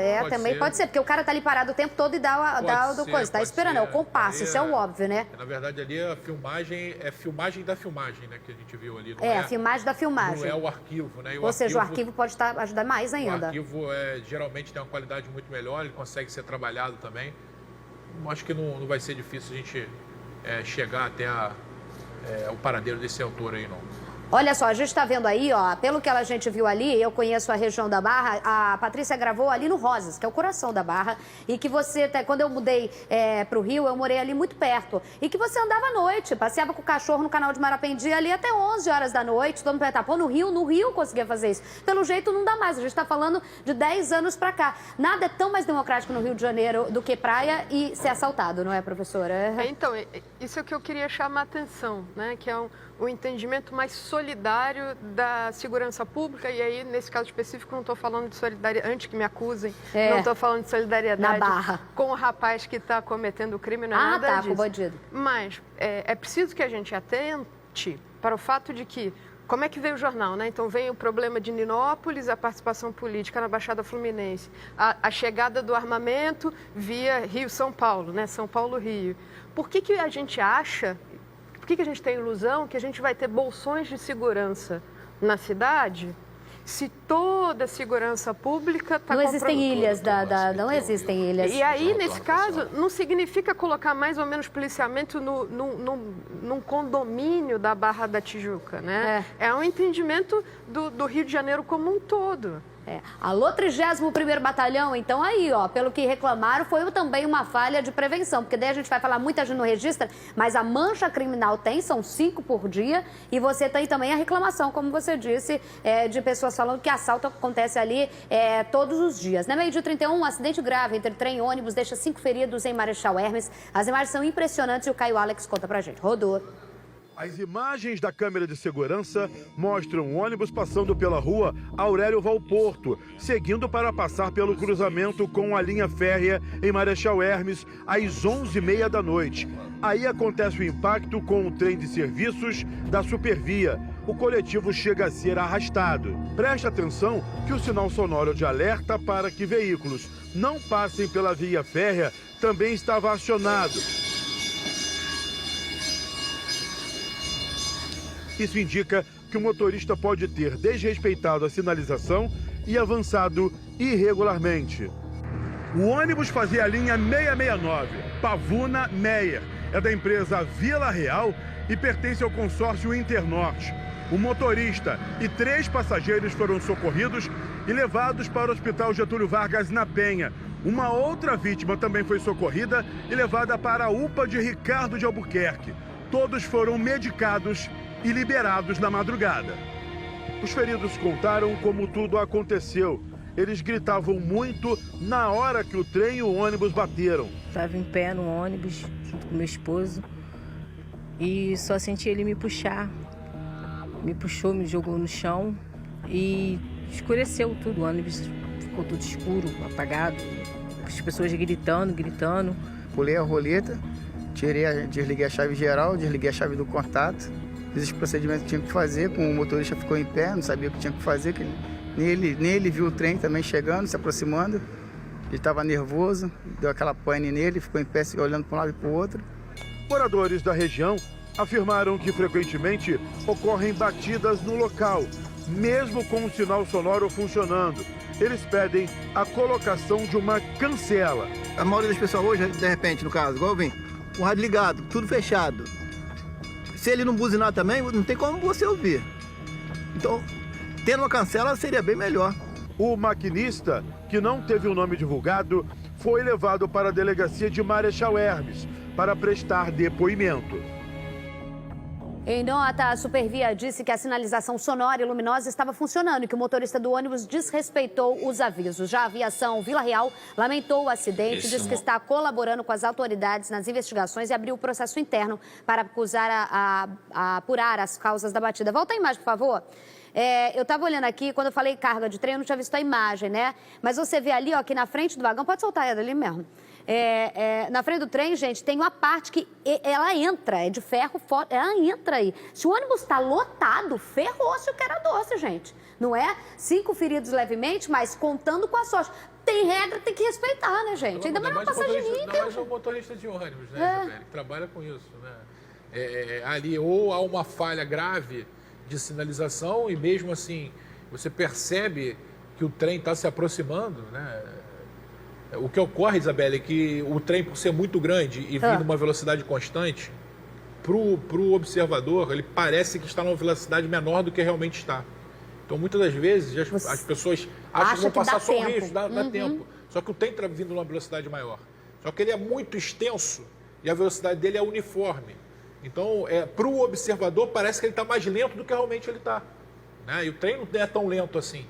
Pode ser, porque o cara tá ali parado o tempo todo e dá o coisa, tá esperando, é o compasso, isso é o óbvio, né? Na verdade, ali a filmagem é filmagem da filmagem, né, que a gente viu ali. A filmagem da filmagem. Não é o arquivo, né? Ou seja, o arquivo pode ajudar mais ainda. O arquivo geralmente tem uma qualidade muito melhor, ele consegue ser trabalhado também. Acho que não vai ser difícil a gente chegar até o paradeiro desse autor aí, não. Olha só, a gente está vendo aí, ó, pelo que a gente viu ali, eu conheço a região da Barra, a Patrícia gravou ali no Rosas, que é o coração da Barra, e que você, quando eu mudei para o Rio, eu morei ali muito perto, e que você andava à noite, passeava com o cachorro no canal de Marapendi ali até 11 horas da noite, todo mundo perguntava, pô, no Rio conseguia fazer isso. Pelo jeito não dá mais, a gente está falando de 10 anos para cá. Nada é tão mais democrático no Rio de Janeiro do que praia e ser assaltado, não é, professora? Então, isso é o que eu queria chamar a atenção, né, que é o entendimento mais solidário da segurança pública, e aí, nesse caso específico, não estou falando de solidariedade, antes que me acusem, não estou falando de solidariedade com o rapaz que está cometendo o crime, não é nada disso. Com o bandido. Mas é preciso que a gente atente para o fato de que, como é que veio o jornal, né? Então, vem o problema de Ninópolis, a participação política na Baixada Fluminense, a chegada do armamento via Rio-São Paulo, né? São Paulo-Rio. Por que a gente acha... Por que a gente tem ilusão que a gente vai ter bolsões de segurança na cidade se toda a segurança pública está Não existem ilhas, não existem ilhas. E aí, nesse caso, não significa colocar mais ou menos policiamento num condomínio da Barra da Tijuca, né? É um entendimento do Rio de Janeiro como um todo. Alô, 31º Batalhão, então aí, ó, pelo que reclamaram, foi também uma falha de prevenção, porque daí a gente vai falar, muita gente não registra, mas a mancha criminal são 5 por dia, e você tem também a reclamação, como você disse, de pessoas falando que assalto acontece ali todos os dias. Na meio-dia 31, um acidente grave entre trem e ônibus deixa 5 feridos em Marechal Hermes. As imagens são impressionantes e o Caio Alex conta pra gente. Rodou. As imagens da câmera de segurança mostram um ônibus passando pela rua Aurélio Valporto, seguindo para passar pelo cruzamento com a linha férrea em Marechal Hermes, às 11h30 da noite. Aí acontece o impacto com o trem de serviços da Supervia. O coletivo chega a ser arrastado. Preste atenção que o sinal sonoro de alerta para que veículos não passem pela via férrea também estava acionado. Isso indica que o motorista pode ter desrespeitado a sinalização e avançado irregularmente. O ônibus fazia a linha 669, Pavuna-Meyer. É da empresa Vila Real e pertence ao consórcio Internorte. O motorista e 3 passageiros foram socorridos e levados para o Hospital Getúlio Vargas, na Penha. Uma outra vítima também foi socorrida e levada para a UPA de Ricardo de Albuquerque. Todos foram medicados e liberados na madrugada. Os feridos contaram como tudo aconteceu. Eles gritavam muito na hora que o trem e o ônibus bateram. Estava em pé no ônibus, junto com meu esposo, e só senti ele me puxar. Me puxou, me jogou no chão e escureceu tudo. O ônibus ficou tudo escuro, apagado. As pessoas gritando. Pulei a roleta, desliguei a chave geral, desliguei a chave do contato. Fiz os procedimentos que tinha que fazer, como o motorista ficou em pé, não sabia o que tinha que fazer. Nem ele viu o trem também chegando, se aproximando. Ele estava nervoso, deu aquela pane nele, ficou em pé, olhando para um lado e para o outro. Moradores da região afirmaram que frequentemente ocorrem batidas no local, mesmo com o sinal sonoro funcionando. Eles pedem a colocação de uma cancela. A maioria das pessoas hoje, de repente, no caso, igual eu vim, o rádio ligado, tudo fechado. Se ele não buzinar também, não tem como você ouvir. Então, tendo uma cancela seria bem melhor. O maquinista, que não teve o nome divulgado, foi levado para a delegacia de Marechal Hermes para prestar depoimento. Em nota, a Supervia disse que a sinalização sonora e luminosa estava funcionando e que o motorista do ônibus desrespeitou os avisos. Já a aviação Vila Real lamentou o acidente e disse que está colaborando com as autoridades nas investigações e abriu o processo interno para acusar a apurar as causas da batida. Volta a imagem, por favor. Eu estava olhando aqui, quando eu falei carga de trem, eu não tinha visto a imagem, né? Mas você vê ali, ó, que na frente do vagão, pode soltar ela ali mesmo. Na frente do trem, gente, tem uma parte que ela entra, é de ferro, ela entra aí. Se o ônibus está lotado, ferrou-se o que era doce, gente. Não é? 5 feridos levemente, mas contando com a sorte. Tem regra, tem que respeitar, né, gente? Ainda mais uma passagem Ainda mais um motorista de ônibus, né, Isabelle, que trabalha com isso, né? Ali ou há uma falha grave de sinalização e mesmo assim você percebe que o trem está se aproximando, né? O que ocorre, Isabelle, é que o trem, por ser muito grande e vir numa velocidade constante, pro observador, ele parece que está numa velocidade menor do que realmente está. Então, muitas das vezes, as pessoas acham que vão passar só um risco, dá tempo. Só que o trem está vindo numa velocidade maior. Só que ele é muito extenso e a velocidade dele é uniforme. Então, para o observador, parece que ele está mais lento do que realmente ele está. Né? E o trem não é tão lento assim.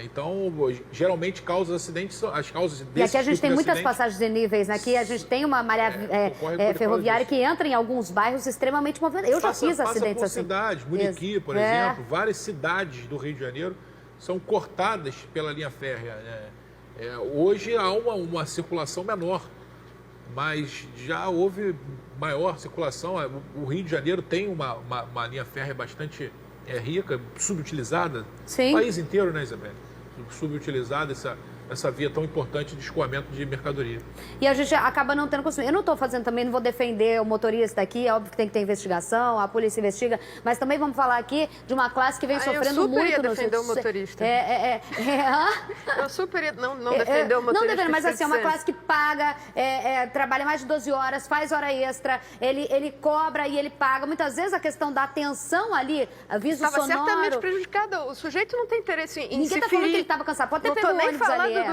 Então, geralmente, causa acidentes, as causas desses. E aqui a gente tem muitas passagens de níveis, né? Aqui a gente tem uma malha ferroviária que entra em alguns bairros extremamente movimentados. Eu já fiz acidentes assim. Cidades, Muriqui, por exemplo, várias cidades do Rio de Janeiro são cortadas pela linha férrea. Né? Hoje há uma circulação menor, mas já houve maior circulação. O Rio de Janeiro tem uma linha férrea bastante rica, subutilizada. Sim. O país inteiro, né, Isabelle? Subutilizada essa via tão importante de escoamento de mercadoria. E a gente acaba não tendo costume. Eu não estou fazendo também, não vou defender o motorista aqui, é óbvio que tem que ter investigação, a polícia investiga, mas também vamos falar aqui de uma classe que vem sofrendo muito. Eu super ia defender o motorista. Eu super ia não defender o motorista. Não defender, mas assim, é uma classe que paga, trabalha mais de 12 horas, faz hora extra, ele cobra e ele paga. Muitas vezes a questão da atenção ali, aviso sonoro... Estava certamente prejudicado. O sujeito não tem interesse em Ninguém se está falando que ele estava cansado, pode ter pego o ônibus ali.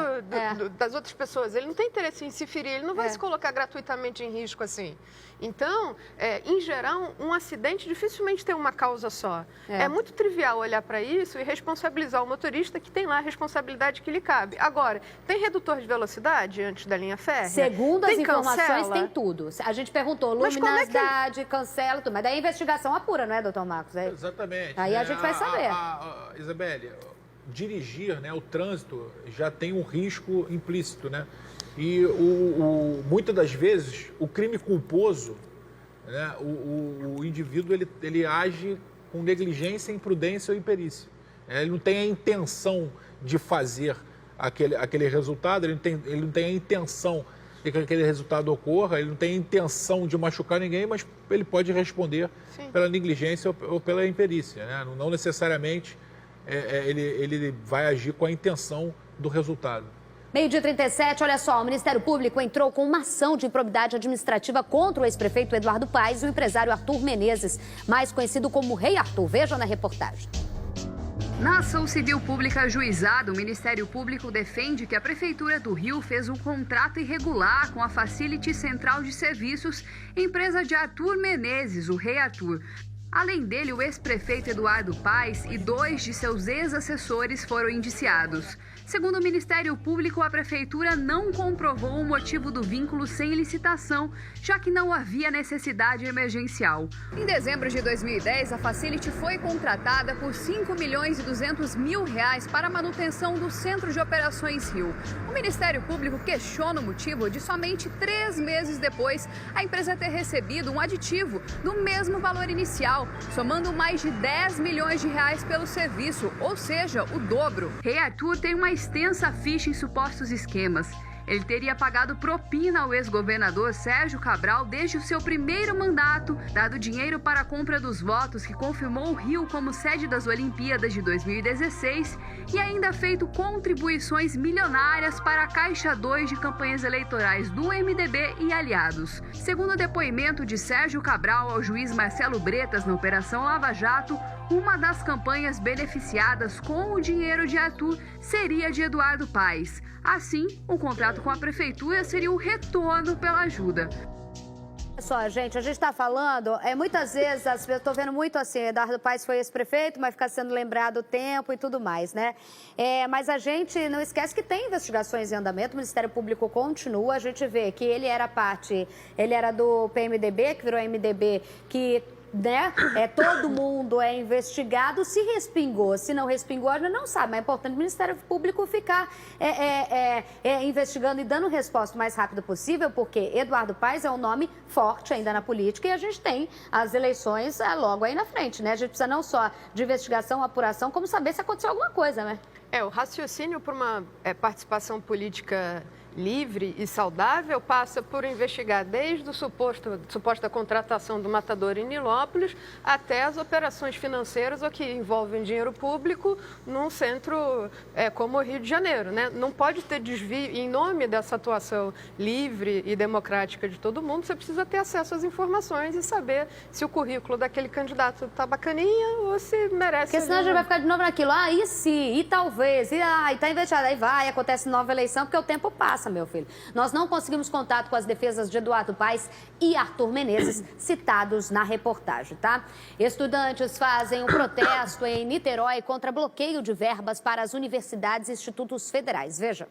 Das outras pessoas, ele não tem interesse em se ferir, ele não vai se colocar gratuitamente em risco assim. Então, em geral, um acidente dificilmente tem uma causa só. É muito trivial olhar para isso e responsabilizar o motorista que tem lá a responsabilidade que lhe cabe. Agora, tem redutor de velocidade antes da linha férrea? Segundo as informações, cancela? tem tudo. A gente perguntou, luminosidade, cancela, tudo. Mas daí a investigação apura, não é, doutor Marcos? Exatamente. Aí a gente vai saber. Isabelle, dirigir, né, o trânsito já tem um risco implícito, né? E muitas das vezes o crime culposo, né, o indivíduo ele age com negligência, imprudência ou imperícia. Ele não tem a intenção de fazer aquele resultado, ele não tem a intenção de que aquele resultado ocorra, ele não tem a intenção de machucar ninguém, mas ele pode responder pela negligência ou pela imperícia, né? Não necessariamente ele vai agir com a intenção do resultado. 12h37, olha só, o Ministério Público entrou com uma ação de improbidade administrativa contra o ex-prefeito Eduardo Paes e o empresário Arthur Menezes, mais conhecido como Rei Arthur. Veja na reportagem. Na ação civil pública ajuizada, o Ministério Público defende que a Prefeitura do Rio fez um contrato irregular com a Facility Central de Serviços, empresa de Arthur Menezes, o Rei Arthur. Além dele, o ex-prefeito Eduardo Paes e 2 de seus ex-assessores foram indiciados. Segundo o Ministério Público, a Prefeitura não comprovou o motivo do vínculo sem licitação, já que não havia necessidade emergencial. Em dezembro de 2010, a Facility foi contratada por R$ 5.200.000 para a manutenção do Centro de Operações Rio. O Ministério Público questiona o motivo de somente 3 meses depois a empresa ter recebido um aditivo do mesmo valor inicial, somando mais de R$ 10 milhões pelo serviço, ou seja, o dobro. Rei Arthur tem uma extensa ficha em supostos esquemas. Ele teria pagado propina ao ex-governador Sérgio Cabral desde o seu primeiro mandato, dado dinheiro para a compra dos votos que confirmou o Rio como sede das Olimpíadas de 2016 e ainda feito contribuições milionárias para a Caixa 2 de campanhas eleitorais do MDB e aliados. Segundo o depoimento de Sérgio Cabral ao juiz Marcelo Bretas na Operação Lava Jato, uma das campanhas beneficiadas com o dinheiro de Arthur seria de Eduardo Paes. Assim, o contrato com a Prefeitura seria um retorno pela ajuda. Olha só, gente, a gente está falando, muitas vezes, eu estou vendo muito assim, Eduardo Paes foi ex-prefeito, mas fica sendo lembrado o tempo e tudo mais, né? Mas a gente não esquece que tem investigações em andamento, o Ministério Público continua, a gente vê que ele era do PMDB, que virou MDB, que... todo mundo é investigado, se respingou, se não respingou, a gente não sabe, mas é importante o Ministério Público ficar investigando e dando resposta o mais rápido possível, porque Eduardo Paes é um nome forte ainda na política e a gente tem as eleições logo aí na frente, né? A gente precisa não só de investigação, apuração, como saber se aconteceu alguma coisa, né? O raciocínio por uma participação política livre e saudável passa por investigar desde a suposta contratação do matador em Nilópolis até as operações financeiras ou que envolvem dinheiro público num centro como o Rio de Janeiro, né? Não pode ter desvio em nome dessa atuação livre e democrática de todo mundo. Você precisa ter acesso às informações e saber se o currículo daquele candidato está bacaninha ou se merece... Porque senão a gente vai ficar de novo naquilo, e se, e talvez, e está investigado, aí vai, acontece nova eleição, porque o tempo passa, meu filho. Nós não conseguimos contato com as defesas de Eduardo Paes e Arthur Menezes, citados na reportagem, tá? Estudantes fazem um protesto em Niterói contra bloqueio de verbas para as universidades e institutos federais. Veja.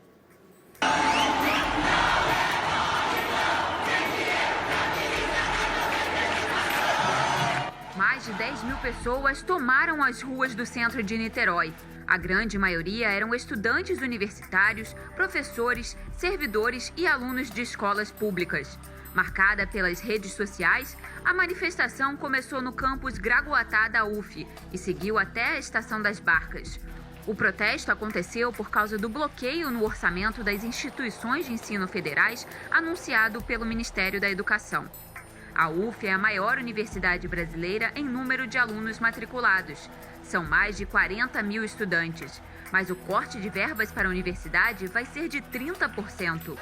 Mais de 10 mil pessoas tomaram as ruas do centro de Niterói. A grande maioria eram estudantes universitários, professores, servidores e alunos de escolas públicas. Marcada pelas redes sociais, a manifestação começou no campus Gragoatá da UF e seguiu até a Estação das Barcas. O protesto aconteceu por causa do bloqueio no orçamento das instituições de ensino federais anunciado pelo Ministério da Educação. A UF é a maior universidade brasileira em número de alunos matriculados. São mais de 40 mil estudantes, mas o corte de verbas para a universidade vai ser de 30%.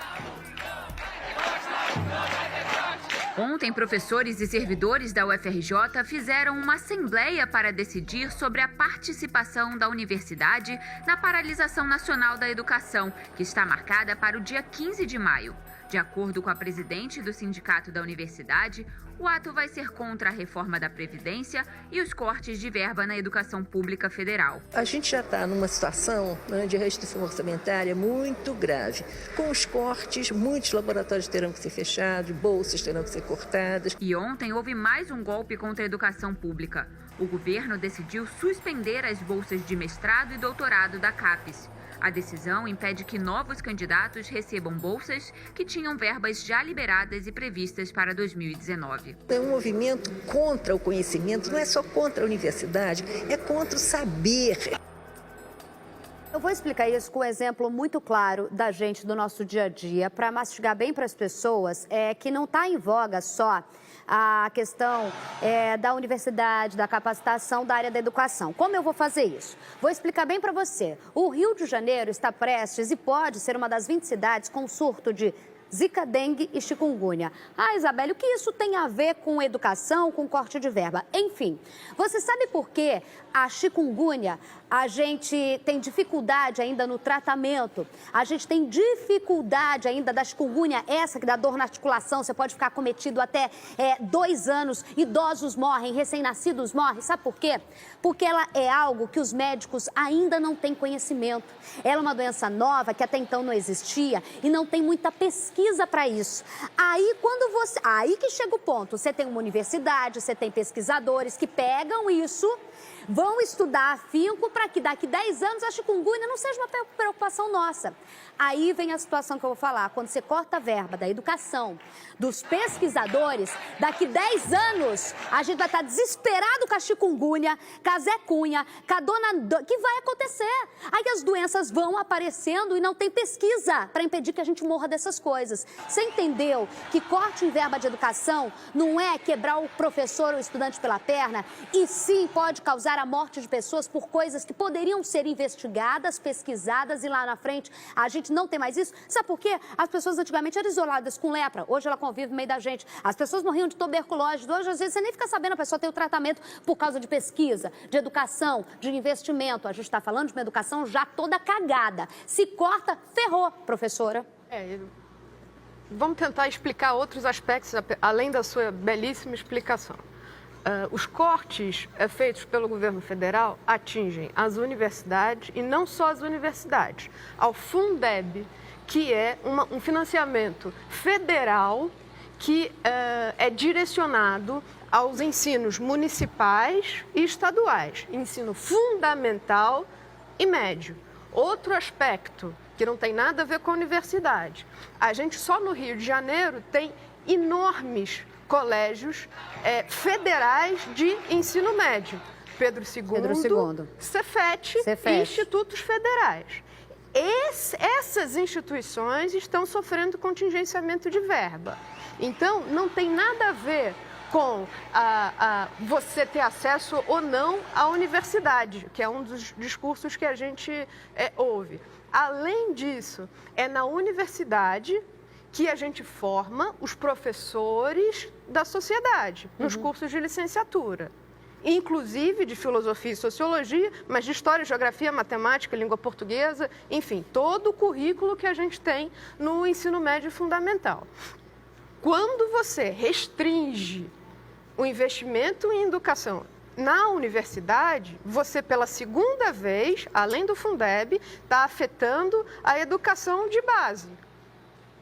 Ontem, professores e servidores da UFRJ fizeram uma assembleia para decidir sobre a participação da universidade na paralisação nacional da educação, que está marcada para o dia 15 de maio. De acordo com a presidente do sindicato da universidade, o ato vai ser contra a reforma da Previdência e os cortes de verba na educação pública federal. A gente já está numa situação de restrição orçamentária muito grave. Com os cortes, muitos laboratórios terão que ser fechados, bolsas terão que ser cortadas. E ontem houve mais um golpe contra a educação pública. O governo decidiu suspender as bolsas de mestrado e doutorado da CAPES. A decisão impede que novos candidatos recebam bolsas que tinham verbas já liberadas e previstas para 2019. É um movimento contra o conhecimento, não é só contra a universidade, é contra o saber. Eu vou explicar isso com um exemplo muito claro da gente, do nosso dia a dia, para mastigar bem para as pessoas, que não está em voga só a questão da universidade, da capacitação, da área da educação. Como eu vou fazer isso? Vou explicar bem para você. O Rio de Janeiro está prestes e pode ser uma das 20 cidades com surto de Zika, dengue e chikungunya. Ah, Isabelle, o que isso tem a ver com educação, com corte de verba? Enfim, você sabe por que a chikungunya a gente tem dificuldade ainda no tratamento? A gente tem dificuldade ainda da chikungunya, essa que dá dor na articulação, você pode ficar acometido até 2 anos, idosos morrem, recém-nascidos morrem. Sabe por quê? Porque ela é algo que os médicos ainda não têm conhecimento. Ela é uma doença nova que até então não existia e não tem muita pesquisa para isso. Aí que chega o ponto, você tem uma universidade, você tem pesquisadores que pegam isso, vão estudar afinco para que daqui 10 anos a chikungunya não seja uma preocupação nossa. Aí vem a situação que eu vou falar, quando você corta a verba da educação, dos pesquisadores, daqui 10 anos a gente vai estar desesperado com a chikungunya, com a Zé Cunha, com a dona... que vai acontecer? Aí as doenças vão aparecendo e não tem pesquisa para impedir que a gente morra dessas coisas. Você entendeu que corte em verba de educação não é quebrar o professor ou o estudante pela perna, e sim pode causar a morte de pessoas por coisas que poderiam ser investigadas, pesquisadas e lá na frente a gente não tem mais isso. Sabe por quê? As pessoas antigamente eram isoladas com lepra, hoje ela convive no meio da gente. As pessoas morriam de tuberculose, hoje às vezes você nem fica sabendo, a pessoa tem o tratamento por causa de pesquisa, de educação, de investimento. A gente está falando de uma educação já toda cagada. Se corta, ferrou, professora. Vamos tentar explicar outros aspectos, além da sua belíssima explicação. Os cortes feitos pelo governo federal atingem as universidades e não só as universidades. Ao Fundeb, que é um financiamento federal que é direcionado aos ensinos municipais e estaduais, ensino fundamental e médio. Outro aspecto que não tem nada a ver com a universidade. A gente só no Rio de Janeiro tem enormes colégios federais de ensino médio. Pedro II, Cefet e institutos federais. Essas instituições estão sofrendo contingenciamento de verba. Então, não tem nada a ver com você ter acesso ou não à universidade, que é um dos discursos que a gente ouve. Além disso, é na universidade que a gente forma os professores da sociedade, nos cursos de licenciatura. Inclusive de filosofia e sociologia, mas de história, geografia, matemática, língua portuguesa, enfim, todo o currículo que a gente tem no ensino médio fundamental. Quando você restringe o investimento em educação na universidade, você pela segunda vez, além do Fundeb, está afetando a educação de base.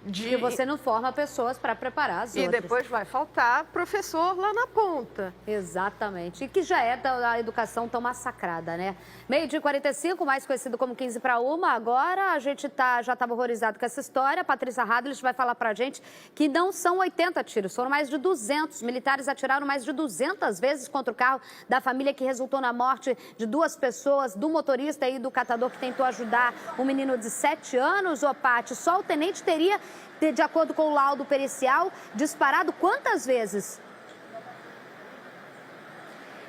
E você não forma pessoas para preparar as outras. E depois vai faltar professor lá na ponta. Exatamente. E que já é da educação tão massacrada, né? 12h45, mais conhecido como 15 para 1. Agora a gente já estava horrorizado com essa história. A Patrícia Hadley vai falar para a gente que não são 80 tiros, foram mais de 200. Militares atiraram mais de 200 vezes contra o carro da família que resultou na morte de 2 pessoas, do motorista e do catador que tentou ajudar um menino de 7 anos. Ô, Paty, só o tenente teria, de acordo com o laudo pericial, disparado quantas vezes?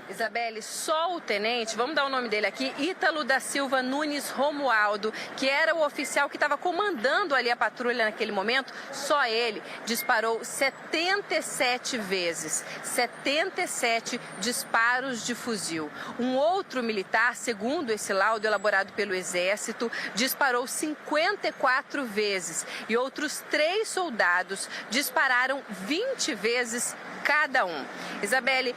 Isabelle, só o tenente, vamos dar o nome dele aqui, Ítalo da Silva Nunes Romualdo, que era o oficial que estava comandando ali a patrulha naquele momento, só ele disparou 77 vezes, 77 disparos de fuzil. Um outro militar, segundo esse laudo elaborado pelo Exército, disparou 54 vezes e outros 3 soldados dispararam 20 vezes cada um. Isabelle,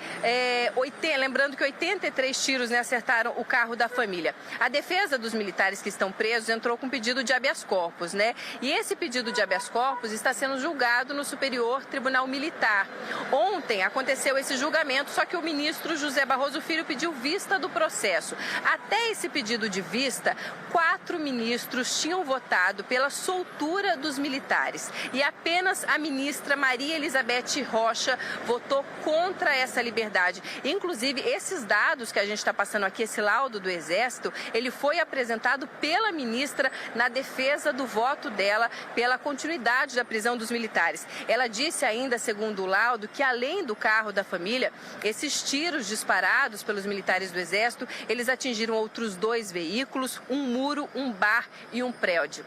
lembrando que 83 tiros, né, acertaram o carro da família. A defesa dos militares que estão presos entrou com pedido de habeas corpus, né? E esse pedido de habeas corpus está sendo julgado no Superior Tribunal Militar. Ontem aconteceu esse julgamento, só que o ministro José Barroso Filho pediu vista do processo. Até esse pedido de vista, 4 4 ministros tinham votado pela soltura dos militares e apenas a ministra Maria Elizabeth Rocha votou contra essa liberdade. Inclusive, esses dados que a gente está passando aqui, esse laudo do Exército, ele foi apresentado pela ministra na defesa do voto dela pela continuidade da prisão dos militares. Ela disse ainda, segundo o laudo, que além do carro da família, esses tiros disparados pelos militares do Exército, eles atingiram outros 2 veículos, um muro, um bar e um prédio.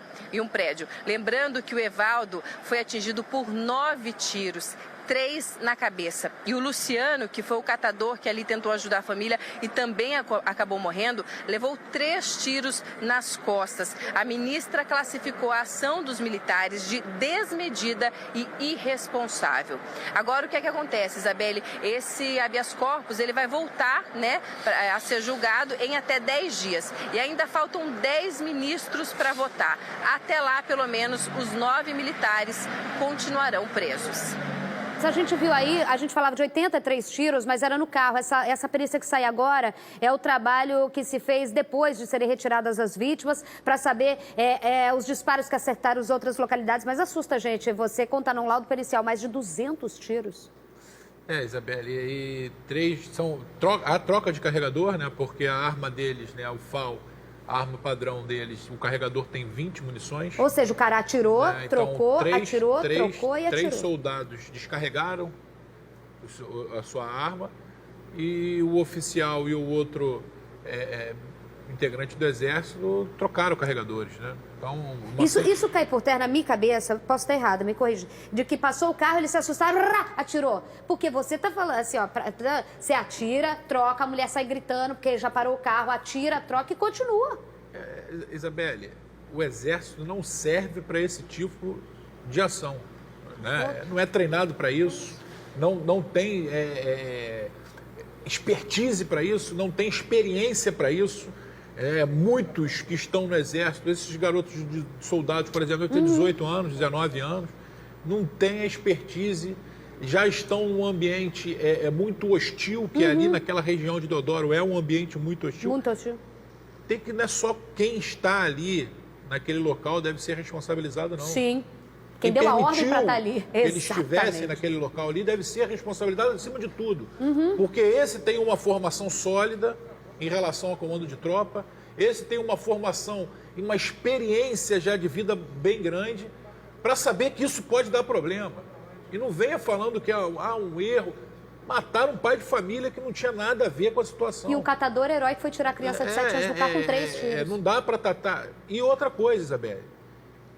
Lembrando que o Evaldo foi atingido por 9 tiros. 3 na cabeça. E o Luciano, que foi o catador que ali tentou ajudar a família e também acabou morrendo, levou 3 tiros nas costas. A ministra classificou a ação dos militares de desmedida e irresponsável. Agora, o que é que acontece, Isabelle? Esse habeas corpus, ele vai voltar, né, a ser julgado em até 10 dias. E ainda faltam 10 ministros para votar. Até lá, pelo menos, os 9 militares continuarão presos. A gente viu aí, a gente falava de 83 tiros, mas era no carro. Essa perícia que sai agora é o trabalho que se fez depois de serem retiradas as vítimas, para saber os disparos que acertaram as outras localidades. Mas assusta a gente, você conta num laudo pericial mais de 200 tiros. Isabelle, e 3 são a troca de carregador, né? Porque a arma deles, né, o FAL, a arma padrão deles, o carregador tem 20 munições. Ou seja, o cara atirou, trocou, atirou, trocou e atirou. 3 soldados descarregaram a sua arma e o oficial e o outro integrante do Exército trocaram carregadores, né? Então, isso cai por terra na minha cabeça, posso estar errada, me corrija, de que passou o carro, eles se assustaram, atirou. Porque você tá falando assim, ó, você atira, troca, a mulher sai gritando porque já parou o carro, atira, troca e continua. Isabelle, o Exército não serve para esse tipo de ação, né? Não é treinado para isso, não tem expertise para isso, não tem experiência para isso. Muitos que estão no Exército, esses garotos de soldados, por exemplo, que têm 18 anos, 19 anos, não têm a expertise, já estão num ambiente muito hostil, que ali naquela região de Deodoro é um ambiente muito hostil. Muito hostil. Tem que, não é só quem está ali naquele local deve ser responsabilizado, não. Sim. Quem deu a ordem para estar ali. Que eles estivessem naquele local ali deve ser responsabilizado acima de tudo. Porque esse tem uma formação sólida em relação ao comando de tropa, esse tem uma formação e uma experiência já de vida bem grande para saber que isso pode dar problema. E não venha falando que há um erro. Mataram um pai de família que não tinha nada a ver com a situação. E o catador herói que foi tirar a criança de 7 anos do carro com 3 tiros. Não dá para tratar. E outra coisa, Isabelle,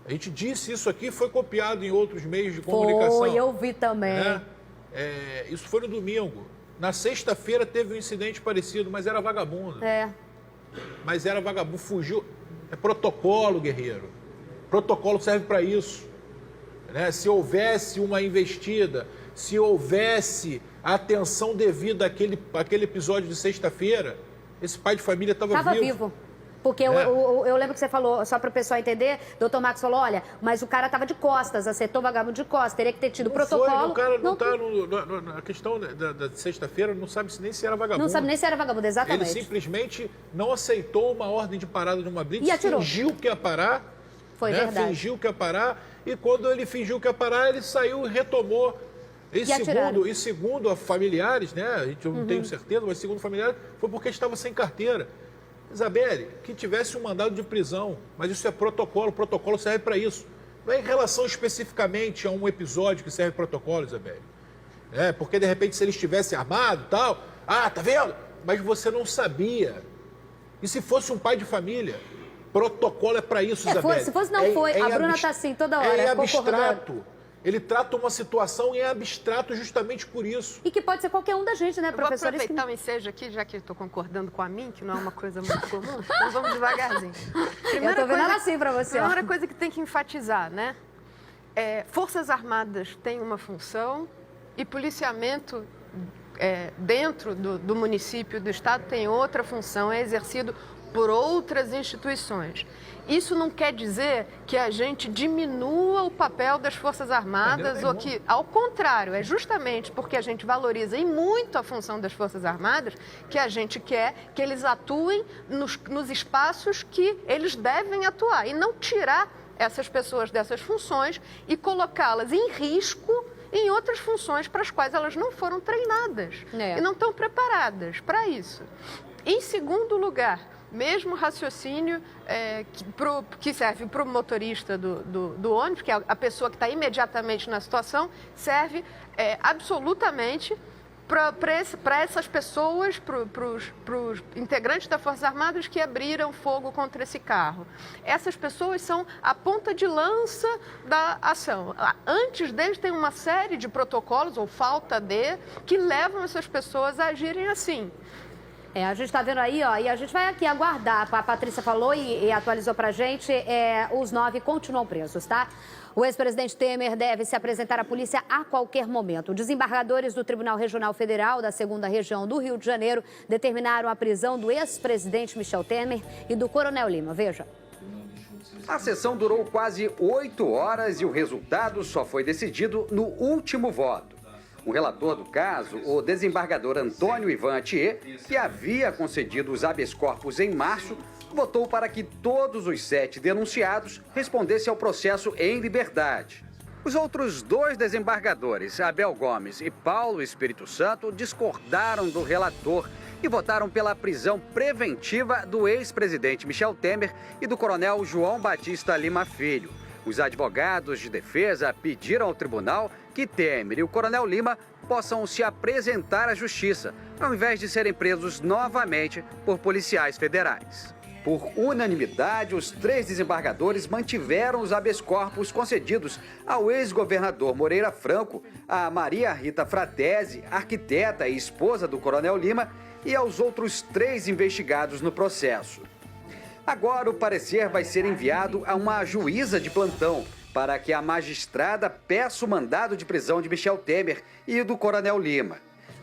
a gente disse isso aqui, foi copiado em outros meios de comunicação. Foi, eu vi também. Isso foi no domingo. Na sexta-feira teve um incidente parecido, mas era vagabundo. Mas era vagabundo, fugiu. É protocolo, guerreiro. Protocolo serve para isso. Né? Se houvesse uma investida, se houvesse a atenção devida àquele episódio de sexta-feira, esse pai de família estava vivo. Porque eu lembro que você falou, só para o pessoal entender, o doutor Marcos falou, olha, mas o cara estava de costas, acertou o vagabundo de costas, teria que ter tido protocolo. O cara não está na questão da sexta-feira, não sabe nem se era vagabundo. Não sabe nem se era vagabundo, exatamente. Ele simplesmente não aceitou uma ordem de parada de uma blitz, e atirou. Fingiu que ia parar. Foi verdade. Fingiu que ia parar, e quando ele fingiu que ia parar, ele saiu e retomou. E segundo a familiares, né, a gente não tem certeza, mas segundo familiares, foi porque estava sem carteira. Isabelle, que tivesse um mandado de prisão, mas isso é protocolo, o protocolo serve para isso. Não é em relação especificamente a um episódio que serve protocolo, Isabelle. Porque de repente se ele estivesse armado e tal, tá vendo? Mas você não sabia. E se fosse um pai de família? Protocolo é para isso, Isabelle. Se fosse, não foi. A Bruna está assim toda hora. É abstrato. Ele trata uma situação em abstrato justamente por isso. E que pode ser qualquer um da gente, né, professor? Eu vou aproveitar o ensejo aqui, já que estou concordando com a mim, que não é uma coisa muito comum, então vamos devagarzinho. Eu estou vendo ela assim para você. A primeira coisa que tem que enfatizar, né? Forças Armadas têm uma função e policiamento dentro do município, do estado, tem outra função, é exercido por outras instituições. Isso não quer dizer que a gente diminua o papel das Forças Armadas ou que, ao contrário, é justamente porque a gente valoriza e muito a função das Forças Armadas que a gente quer que eles atuem nos espaços que eles devem atuar e não tirar essas pessoas dessas funções e colocá-las em risco em outras funções para as quais elas não foram treinadas e não estão preparadas para isso. Em segundo lugar, mesmo raciocínio que serve para o motorista do ônibus, que é a pessoa que está imediatamente na situação, serve absolutamente para essas pessoas, para os integrantes das Forças Armadas que abriram fogo contra esse carro. Essas pessoas são a ponta de lança da ação. Antes deles tem uma série de protocolos, ou falta de, que levam essas pessoas a agirem assim. A gente está vendo aí, ó, e a gente vai aqui aguardar. A Patrícia falou e atualizou pra gente, os 9 continuam presos, tá? O ex-presidente Temer deve se apresentar à polícia a qualquer momento. Desembargadores do Tribunal Regional Federal da 2ª Região do Rio de Janeiro determinaram a prisão do ex-presidente Michel Temer e do Coronel Lima. Veja. A sessão durou quase 8 horas e o resultado só foi decidido no último voto. O relator do caso, o desembargador Antônio Ivan Atier, que havia concedido os habeas corpus em março, votou para que todos os 7 denunciados respondessem ao processo em liberdade. Os outros 2 desembargadores, Abel Gomes e Paulo Espírito Santo, discordaram do relator e votaram pela prisão preventiva do ex-presidente Michel Temer e do coronel João Batista Lima Filho. Os advogados de defesa pediram ao tribunal que Temer e o coronel Lima possam se apresentar à justiça, ao invés de serem presos novamente por policiais federais. Por unanimidade, os 3 desembargadores mantiveram os habeas corpus concedidos ao ex-governador Moreira Franco, a Maria Rita Fratesi, arquiteta e esposa do coronel Lima, e aos outros 3 investigados no processo. Agora o parecer vai ser enviado a uma juíza de plantão para que a magistrada peça o mandado de prisão de Michel Temer e do coronel Lima.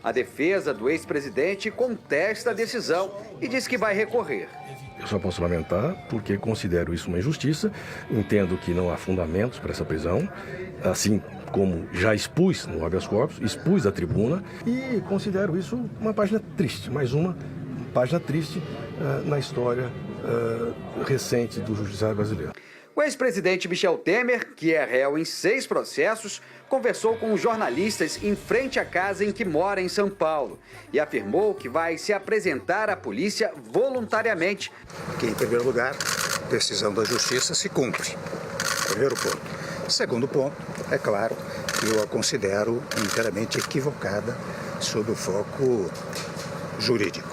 A defesa do ex-presidente contesta a decisão e diz que vai recorrer. Eu só posso lamentar porque considero isso uma injustiça, entendo que não há fundamentos para essa prisão, assim como já expus no habeas corpus, expus à tribuna, e considero isso uma página triste, mais uma página triste na história recente do judiciário brasileiro. O ex-presidente Michel Temer, que é réu em 6 processos, conversou com jornalistas em frente à casa em que mora em São Paulo e afirmou que vai se apresentar à polícia voluntariamente. Que, em primeiro lugar, a decisão da justiça se cumpre. Primeiro ponto. Segundo ponto, é claro que eu a considero inteiramente equivocada sob o foco jurídico.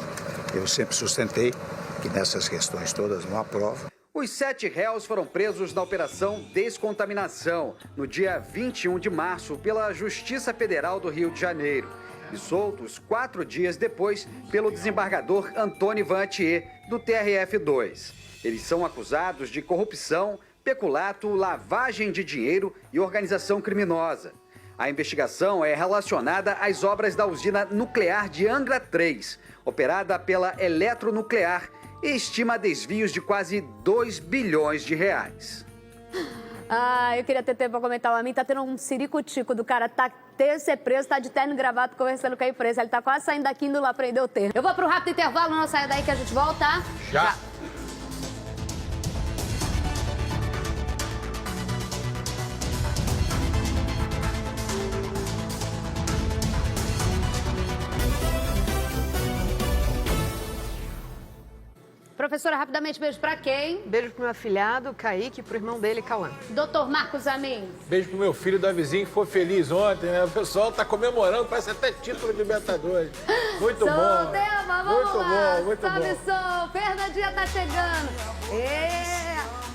Eu sempre sustentei que nessas questões todas não há prova. Os 7 réus foram presos na Operação Descontaminação, no dia 21 de março, pela Justiça Federal do Rio de Janeiro, e soltos 4 dias depois pelo desembargador Antônio Ivan Atier, do TRF2. Eles são acusados de corrupção, peculato, lavagem de dinheiro e organização criminosa. A investigação é relacionada às obras da usina nuclear de Angra 3, operada pela Eletronuclear, e estima desvios de quase 2 bilhões de reais. Eu queria ter tempo para comentar. A mim tá tendo um ciricutico do cara ter ser preso, tá de terno e gravata conversando com a imprensa. Ele tá quase saindo daqui, indo lá prender o terno. Eu vou para um rápido intervalo, não saia daí que a gente volta. Já. Professora, rapidamente, beijo pra quem? Beijo pro meu afilhado, Kaique, e pro irmão dele, Cauã. Doutor Marcos Amin. Beijo pro meu filho Davizinho, que foi feliz ontem, né? O pessoal tá comemorando, parece até título de Libertadores. Muito bom. Tema, vamos muito lá. Bom, muito Sobe bom. som, Fernandinha tá chegando.